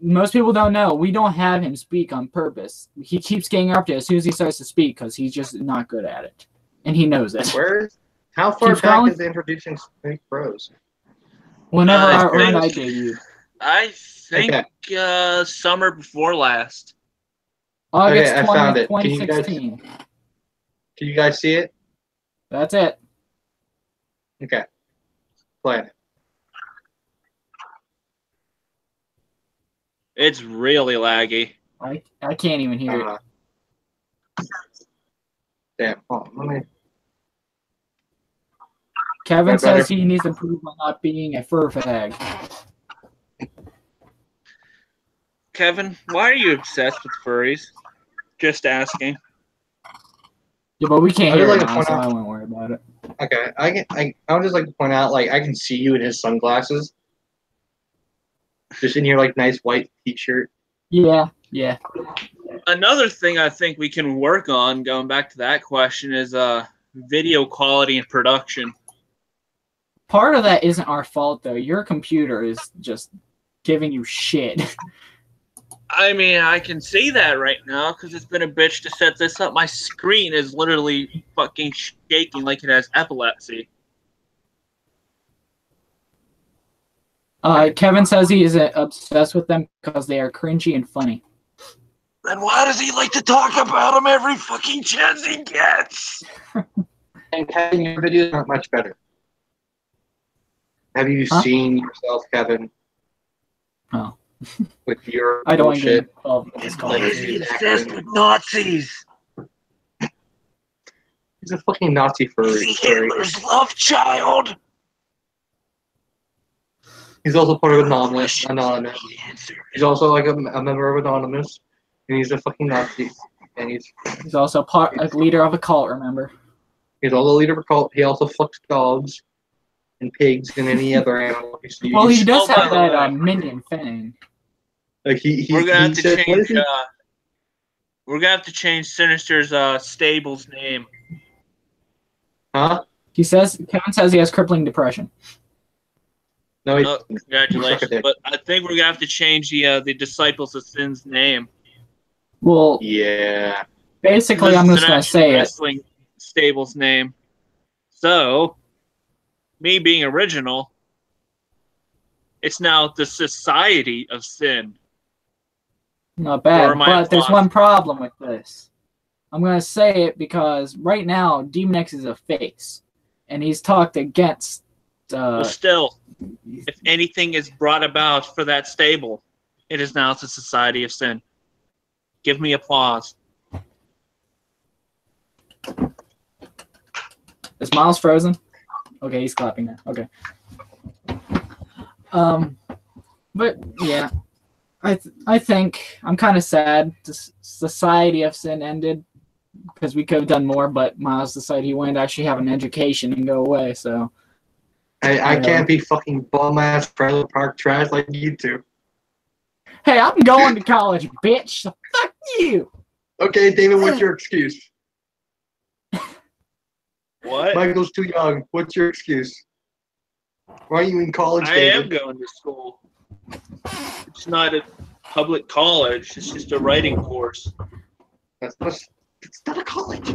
most people don't know. We don't have him speak on purpose. He keeps getting up to it as soon as he starts to speak because he's just not good at it. And he knows it. How far back is introducing Spike Rose? Whenever I debuted. I think summer before last. August 20, I found it. 2016. Can you guys see it? That's it. Okay. Play it. It's really laggy. I can't even hear it. Damn. Oh, let me... Kevin says he needs to improve on not being a fur fag. Kevin, why are you obsessed with furries? Just asking. Yeah, but we can't hear it now, so I won't worry about it. Okay, I would just like to point out, like, I can see you in his sunglasses. Just in your, like, nice white t-shirt. Yeah. Another thing I think we can work on, going back to that question, is video quality and production. Part of that isn't our fault, though. Your computer is just giving you shit. I mean, I can see that right now because it's been a bitch to set this up. My screen is literally fucking shaking like it has epilepsy. Kevin says he is obsessed with them because they are cringy and funny. Then why does he like to talk about them every fucking chance he gets? And Kevin, your videos aren't much better. Have you seen yourself, Kevin? Oh. with your I don't bullshit. Is he obsessed with Nazis? He's a fucking Nazi for Hitler's love child. He's also part of Anonymous. He's also like a member of Anonymous, and he's a fucking Nazi. And he's also a leader of a cult. Remember? He's also a leader of a cult. He also fucks dogs and pigs and any other animal. Well, he does have that minion thing. Like we're gonna have to change. We're gonna have to change Sinister's stable's name. Huh? Kevin says he has crippling depression. No, congratulations. But I think we're gonna have to change the Disciples of Sin's name. Well, yeah. Basically, I'm just gonna say wrestling stable's name. So, me being original, it's now the Society of Sin. Not bad, but there's one problem with this. I'm going to say it because right now, Demon X is a face, and he's talked against... well, still, if anything is brought about for that stable, it is now the Society of Sin. Give me applause. Is Miles frozen? Okay, he's clapping now. Okay. But, yeah. I think I'm kind of sad the Society of Sin ended because we could have done more, but Miles decided he wanted to actually have an education and go away, so... I can't be fucking bum-ass trailer park trash like you two. Hey, I'm going to college, bitch, so fuck you! Okay, David, what's your excuse? What? Michael's too young. What's your excuse? Why are you in college, David? I am going to school. It's not a public college. It's just a writing course. It's not a college.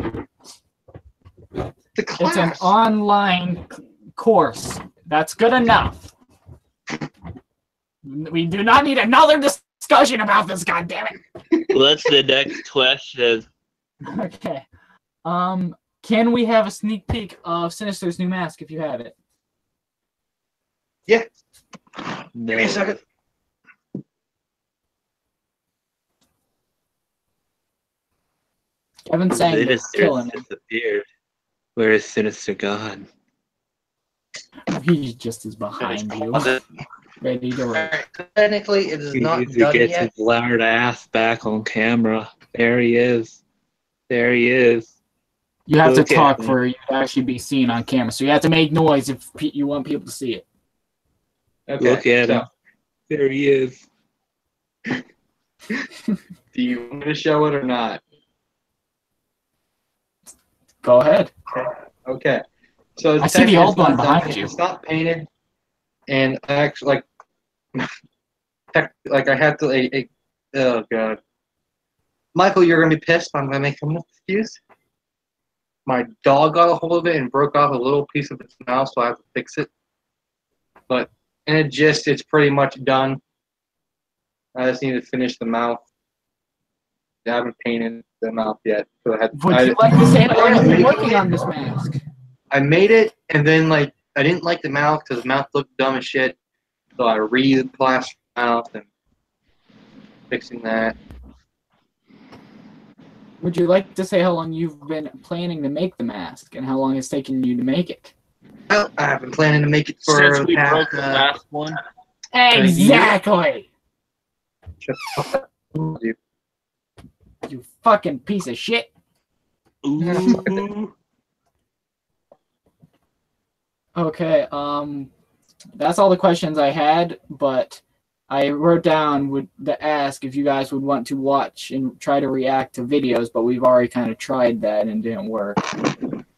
It's an online course. That's good enough. We do not need another discussion about this, goddammit. What's the next question? Okay. Can we have a sneak peek of Sinister's new mask if you have it? Yeah. No. Give me a second. Kevin's saying it's killing him. Disappeared. Where is Sinister gone? He just is behind you. Ready to roll. Technically, it is not done gets yet. His loud ass back on camera. There he is. There he is. You have to talk for you to actually be seen on camera, so you have to make noise if you want people to see it. Okay, look at him. There he is. Do you want me to show it or not? Go ahead. Okay. So I see the old one behind you. It's not painted, and I actually like I had to oh god, Michael, you're gonna be pissed. I'm gonna make an excuse. My dog got a hold of it and broke off a little piece of its mouth, so I have to fix it. But it's pretty much done. I just need to finish the mouth. I haven't painted the mouth yet. So Would you like to say how long you've been working on this mask? I made it, and then I didn't like the mouth because the mouth looked dumb as shit. So I re-plastered the mouth and fixing that. Would you like to say how long you've been planning to make the mask and how long it's taken you to make it? Well, I've been planning to make it for since we broke the last one. Exactly. Shut the fuck up, you fucking piece of shit. Ooh. Okay, that's all the questions I had, but I wrote down to ask if you guys would want to watch and try to react to videos, but we've already kind of tried that and didn't work.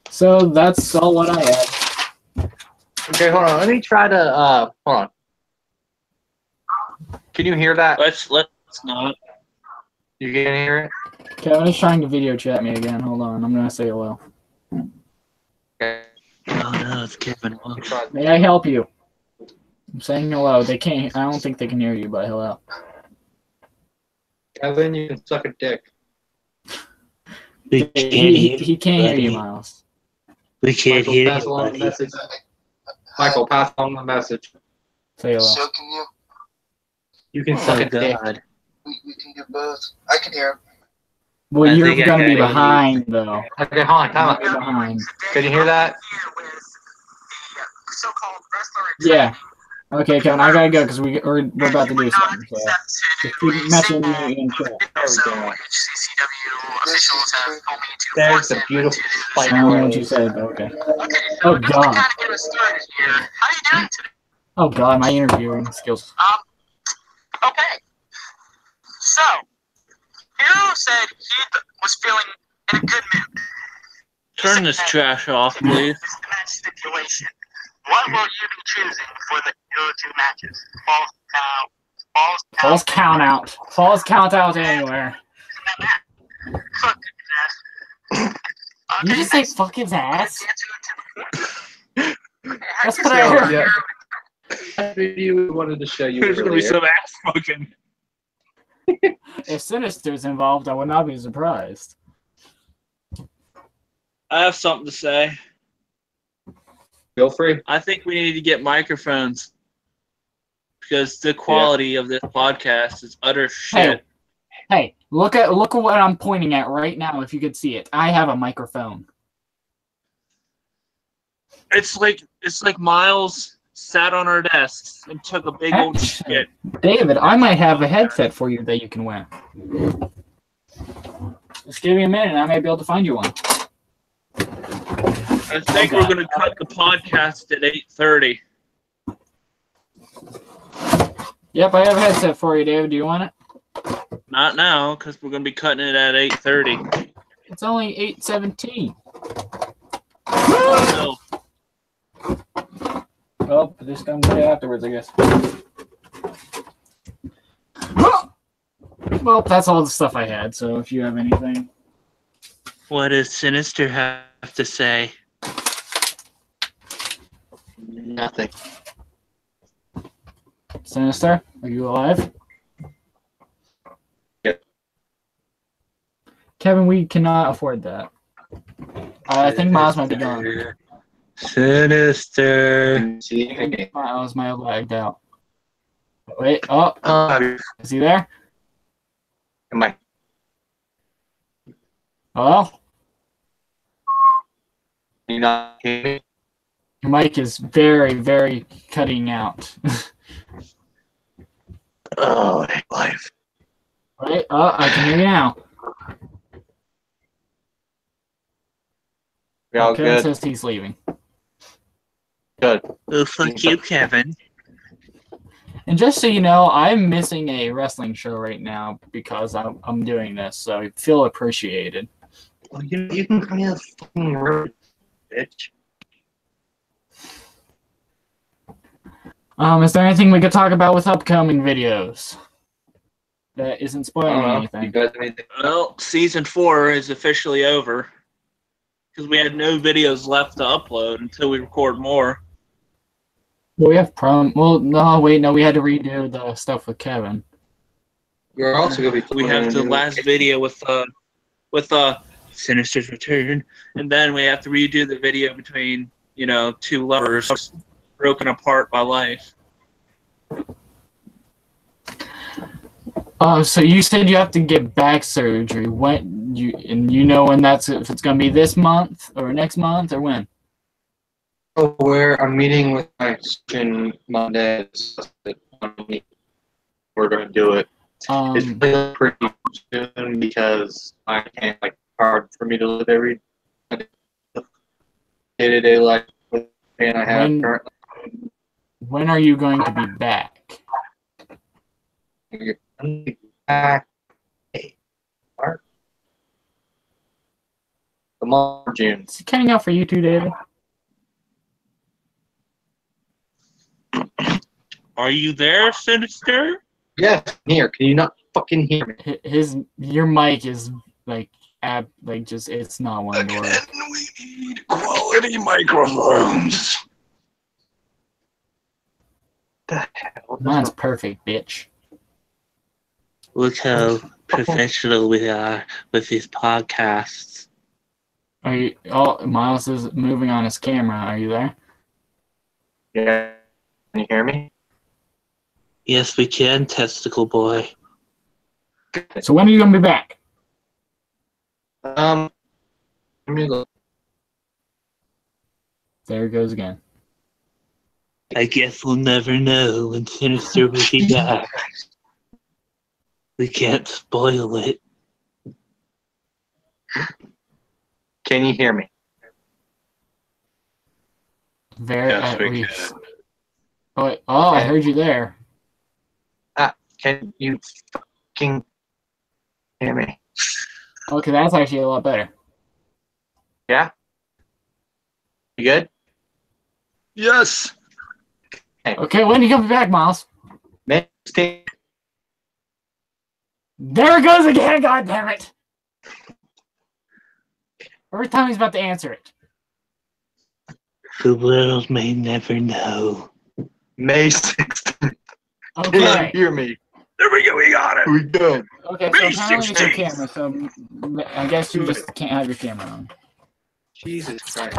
So that's all what I had. Okay, hold on. Let me try to hold on. Can you hear that? Let's not. You can hear it? Kevin is trying to video chat me again. Hold on, I'm gonna say hello. Okay. Oh no, it's Kevin. May I help you? I'm saying hello. They can't. I don't think they can hear you, but hello. Kevin, you can suck a dick. We can't hear he can't hear you, Miles. We can't Michael, hear pass you, along buddy. the message. Michael, pass along the message. Say hello. So can you? You can suck a dick. We can do both. I can hear him. Well, you're going to be behind, though. Okay, hold on, time out. Behind. Can you hear that? Yeah. Okay, Kevin, I gotta go because we're about to do something. So just keep messaging me in chat. There we go. HCCW officials have told me to There's the beautiful I don't know what you said, but okay. Oh God. kind of get us started here. How are you doing today? Oh God, my interviewing skills. Okay. So, Hero said he was feeling in a good mood. Turn this trash off, please. This is the match stipulation. What will you be choosing for the Hero 2 matches? Falls count out. Falls count out anywhere. Fuck his ass. You just say fuck his ass? That's what So, I heard. yeah. That video we wanted to show you. There's gonna be earlier. some ass fucking. If Sinister's involved, I would not be surprised. I have something to say. Feel free. I think we need to get microphones because the quality of this podcast is utter shit. Hey, look at what I'm pointing at right now. If you could see it, I have a microphone. It's like Miles sat on our desks and took a big old shit. David, I might have a headset for you that you can wear. Just give me a minute, and I may be able to find you one. I think we're gonna cut the podcast at 8:30. Yep, I have a headset for you, David. Do you want it? Not now, because we're gonna be cutting it at 8:30. It's only 8:17. No. Oh, this comes afterwards, I guess. Well, that's all the stuff I had. So if you have anything, What does Sinister have to say? Nothing. Sinister, are you alive? Yep. Kevin, we cannot afford that. I think Miles might be gone. Sinister. Miles might have lagged out. Wait, oh, is he there? Am I? Hello? You not hear me? Your mic is very, very cutting out. Oh, life. Wait, I can hear you now. We all Kevin good? says he's leaving. Good. Oh, fuck you, Kevin. And just so you know, I'm missing a wrestling show right now because I'm doing this, so I feel appreciated. Well, you can come in the fucking room, bitch. Is there anything we could talk about with upcoming videos that isn't I spoiling don't know. anything? You guys have anything? Well, season 4 is officially over because we had no videos left to upload until we record more. Well, we have Well, no, wait, no, we had to redo the stuff with Kevin. We're also gonna be. We have the last video with Sinister's return, and then we have to redo the video between two lovers broken apart by life. So you said you have to get back surgery. When you know when that's if it's gonna be this month or next month or when? Where I'm meeting with my surgeon Monday. We're gonna do it. It's pretty soon because I can't hard for me to live every day-to-day life with the pain I have currently. When are you going to be back? Back. The month of June. Is it cutting out for you too, David? Are you there, Sinister? Yes, I'm here. Can you not fucking hear me? Your mic is just it's not one to work. We need quality microphones. The hell? Mine's perfect, bitch. Look how professional we are with these podcasts. Are you? Oh, Miles is moving on his camera. Are you there? Yeah. Can you hear me? Yes, we can, testicle boy. So when are you gonna be back? Let me look. There it goes again. I guess we'll never know when Sinister will be back. We can't spoil it. Can you hear me? Very Yes, at we least. Oh, wait. Oh, I heard you there. Can you fucking hear me? Okay, that's actually a lot better. Yeah? You good? Yes. Okay, when are you coming back, Miles? Mistake. There it goes again, god damn it! Every time he's about to answer it. The world may never know. May 16th. Can Okay. you hear me? There we go. We got it. We good. Okay, so apparently it's your camera, so I guess you just can't have your camera on. Jesus Christ.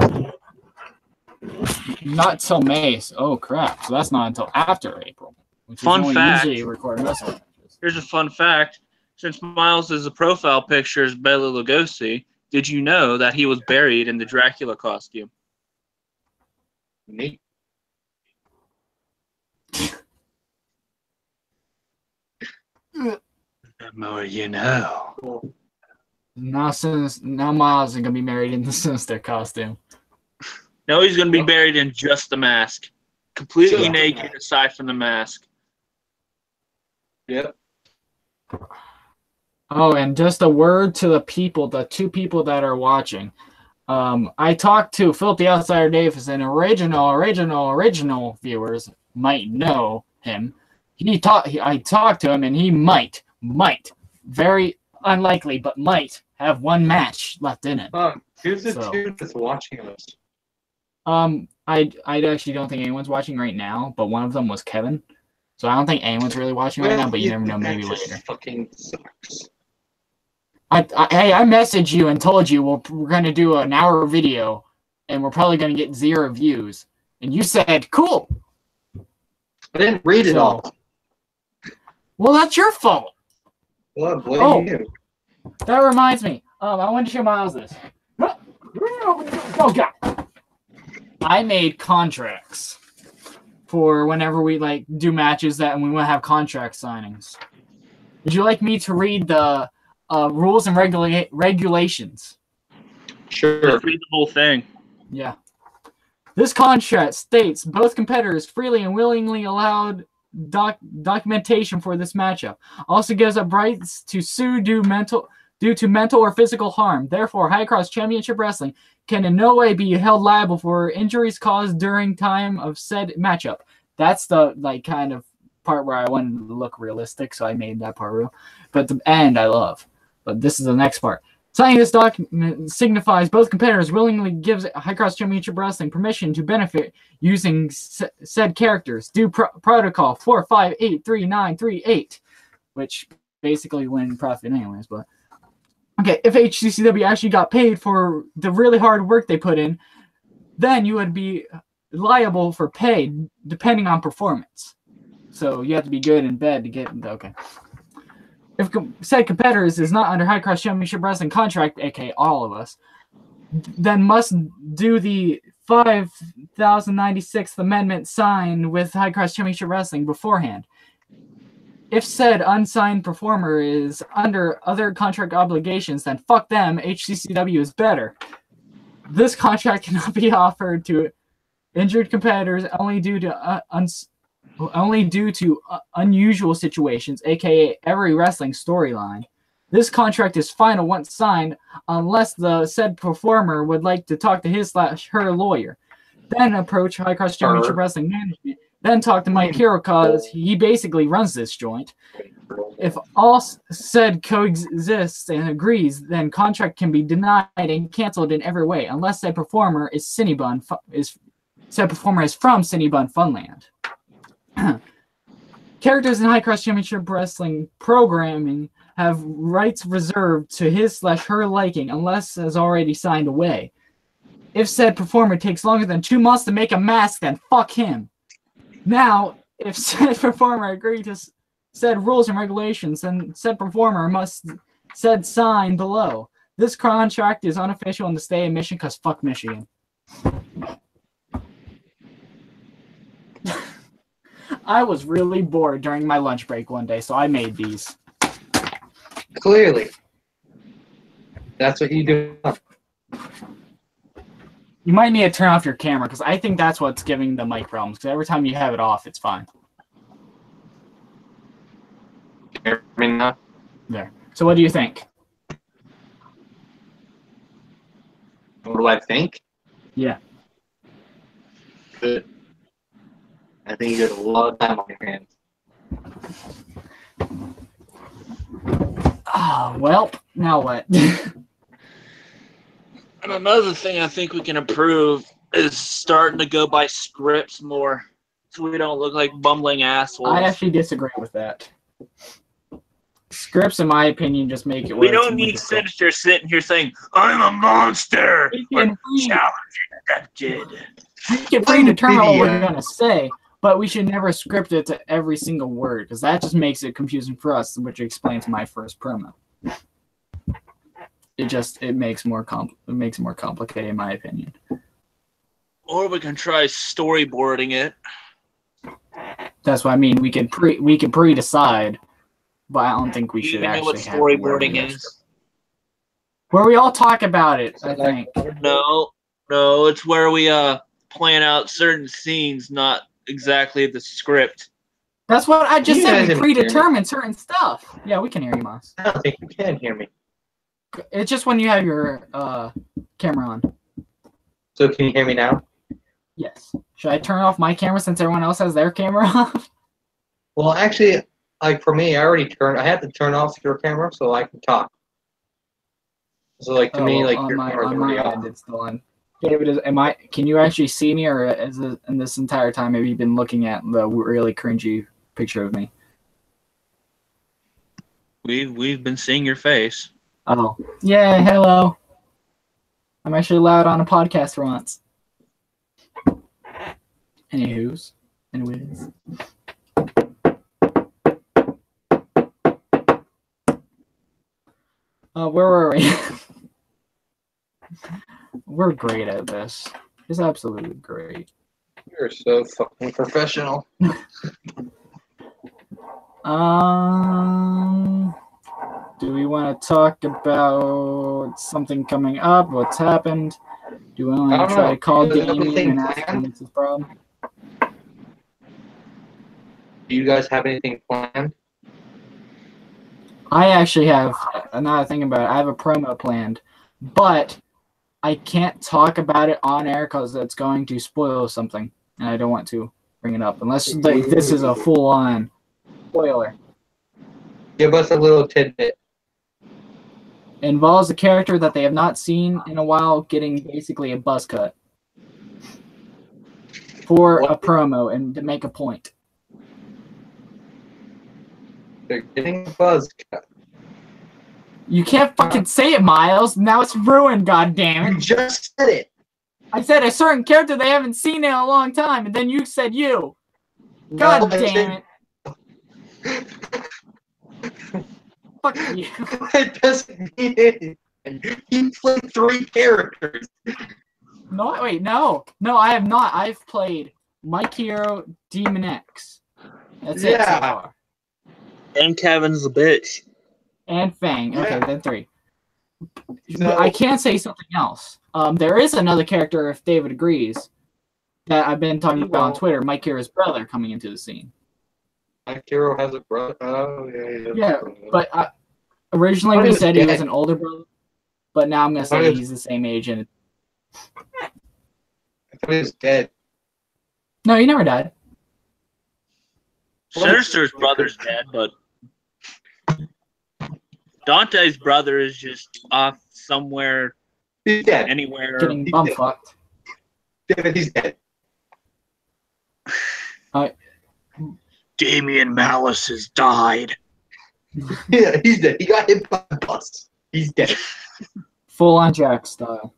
Not till May. Oh crap! So that's not until after April. Which is Fun when we fact. usually record wrestling matches. Here's a fun fact. Since Miles' profile picture is Bela Lugosi, did you know that he was buried in the Dracula costume? Neat. The more you know. Now Miles is gonna be married in the Sinister costume. No, he's going to be buried in just the mask. Completely Just the naked mask. aside from the mask. Yep. Oh, and just a word to the people, the two people that are watching. I talked to Filthy Outsider Davis, and original viewers might know him. I talked to him, and he might, very unlikely, but might have one match left in it. Who's the So. two that's watching us? I actually don't think anyone's watching right now, but one of them was Kevin. So I don't think anyone's really watching right now, but you never know, maybe that just later. fucking sucks. Hey, I messaged you and told you we're going to do an hour video, and we're probably going to get 0 views. And you said, cool. I didn't read it all. Well, that's your fault. Well, blame you. That reminds me. I want to show Miles this. Oh, God. I made contracts for whenever we do matches and we want to have contract signings. Would you like me to read the rules and regulations? Sure. Let's read the whole thing. Yeah. This contract states both competitors freely and willingly allowed documentation for this matchup. Also gives up rights to sue due to mental or physical harm. Therefore, High Cross Championship Wrestling can in no way be held liable for injuries caused during time of said matchup. That's the kind of part where I wanted to look realistic, so I made that part real. But the end I love. But this is the next part. Signing this document signifies both competitors willingly gives High Cross Championship Wrestling permission to benefit using said characters. Due protocol 4583938, which basically win profit anyways, but okay, if HCCW actually got paid for the really hard work they put in, then you would be liable for pay depending on performance. So you have to be good in bed to get okay. If said competitors is not under High Cross Championship Wrestling contract, aka all of us, then must do the 5096th Amendment signed with High Cross Championship Wrestling beforehand. If said unsigned performer is under other contract obligations, then fuck them, HCCW is better. This contract cannot be offered to injured competitors only due to unusual situations, aka every wrestling storyline. This contract is final once signed, unless the said performer would like to talk to his/her lawyer. Then approach High Cross Championship Wrestling management. Then talk to Mike Hero, cause he basically runs this joint. If all said coexists and agrees, then contract can be denied and canceled in every way, unless said performer is from Cinnabon Funland. Characters in High Cross Championship Wrestling programming have rights reserved to his/her liking unless has already signed away. If said performer takes longer than 2 months to make a mask, then fuck him. Now, If said performer agreed to said rules and regulations, then said performer must said sign below. This contract is unofficial in the state of Michigan because fuck Michigan. I was really bored during my lunch break one day, so I made these. Clearly. That's what you do. You might need to turn off your camera because I think that's what's giving the mic problems. Because every time you have it off, it's fine. Hear me now? There. So what do you think? What do I think? Yeah. Good. I think you got a lot of time on your hands. Ah, well, now what? And another thing I think we can improve is starting to go by scripts more, so we don't look like bumbling assholes. I actually disagree with that. Scripts, in my opinion, just make it. We don't need Sinister sitting here saying, "I'm a monster." We're challenging that kid. We can predetermine what we're gonna say, but we should never script it to every single word because that just makes it confusing for us, which explains my first promo. It makes it more complicated, in my opinion. Or we can try storyboarding it. That's what I mean. We can pre-decide, but I don't think we should You know actually what have storyboarding is? Where we all talk about it, I think. No, it's where we plan out certain scenes, not exactly the script. That's what I just said. We guys predetermine certain stuff. Yeah, we can hear you, Moss. I don't think you can hear me. It's just when you have your camera on. So can you hear me now? Yes. Should I turn off my camera since everyone else has their camera on? Well, actually, like for me, I had to turn off your camera so I can talk. So like to me, like your camera's already off. It's still on. David, can you actually see me, or in this entire time have you been looking at the really cringy picture of me? We've been seeing your face. Oh. Yeah, hello. I'm actually loud on a podcast for once. Anyways. Where were we? We're great at this. It's absolutely great. You're so fucking professional. Do we want to talk about something coming up? What's happened? Do we want to try to call Damien and ask him what's his problem? Do you guys have anything planned? I actually have another thing about it. I have a promo planned, but I can't talk about it on air because it's going to spoil something, and I don't want to bring it up unless like this is a full-on spoiler. Give us a little tidbit. It involves a character that they have not seen in a while getting basically a buzz cut for a promo and to make a point. They're getting a buzz cut. You can't fucking say it, Miles. Now it's ruined, goddammit. You just said it. I said a certain character they haven't seen in a long time, and then you said you. God damn it. Fuck you. It doesn't mean it. You played 3 characters. No, wait, no. No, I have not. I've played Mike Hero, Demon X. That's it so far. And Kevin's a bitch. And Fang. Okay, Yeah. then 3. So, I can't say something else. There is another character, if David agrees, that I've been talking about on Twitter, Mike Hero's brother, coming into the scene. Mike Hero has a brother. Oh, yeah. Yeah, but originally we said he was an older brother, but now I'm going to say he's the same age. And I thought he was dead. no, he never died. Sinister's brother's dead, but Dante's brother is just off somewhere, He's dead. anywhere. Getting bumfucked. David, he's dead. Damian Malice has died. Yeah, he's dead. He got hit by a bus. He's dead. Full on Jack style.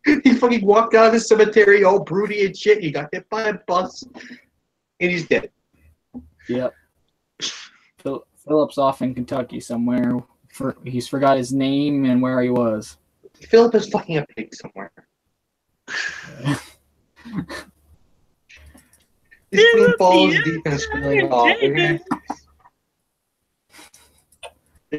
He fucking walked out of the cemetery all broody and shit. He got hit by a bus. And he's dead. Yep. Philip's off in Kentucky somewhere. He's forgot his name and where he was. Philip is fucking a pig somewhere. He's putting balls deep and screwing off. Okay?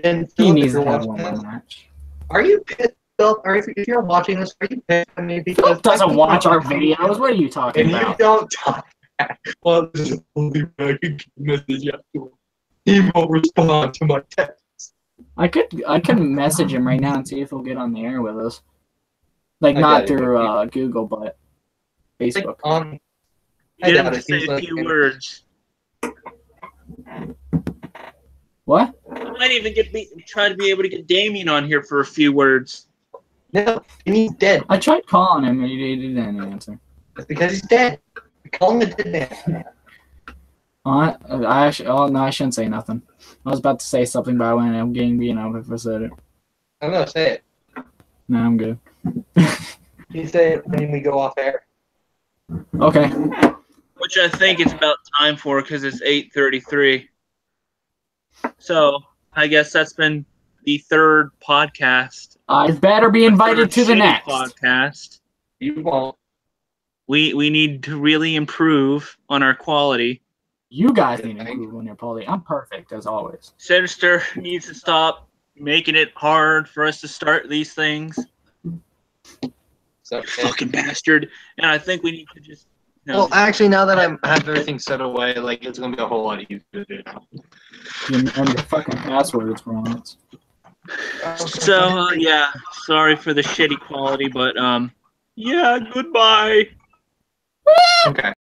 And He Philip, needs if to you're have watching one this, more match. are you pissed, Philip? If you're watching this, are you pissed at me? Because Philip doesn't watch our videos. What are you talking and you about? don't talk back. Well, this is the only way I can message you. He won't respond to my text. I could message him right now and see if he'll get on the air with us. Like I not doubt it, through Google, but Facebook. Get him doubt to it. say He's a like- few words. What? I might even try to be able to get Damien on here for a few words. No, he's dead. I tried calling him and he didn't answer. That's because he's dead. Call him a dead man. Oh, no, I shouldn't say nothing. I was about to say something, but I went, I'm getting beaten up if I said it. I'm gonna say it. No, I'm good. You say it when we go off air. Okay. Which I think it's about time for because it's 8:33. So I guess that's been the third podcast. I better be invited to the Shitty next. podcast. You won't. We need to really improve on our quality. You guys need to improve on your quality. I'm perfect, as always. Sinister needs to stop making it hard for us to start these things. So, Fucking bastard. And I think we need to just... well, actually, now that I have everything set away, like it's gonna be a whole lot easier to do now. You know your fucking passwords for once. So, yeah, sorry for the shitty quality, but, yeah, goodbye. Okay.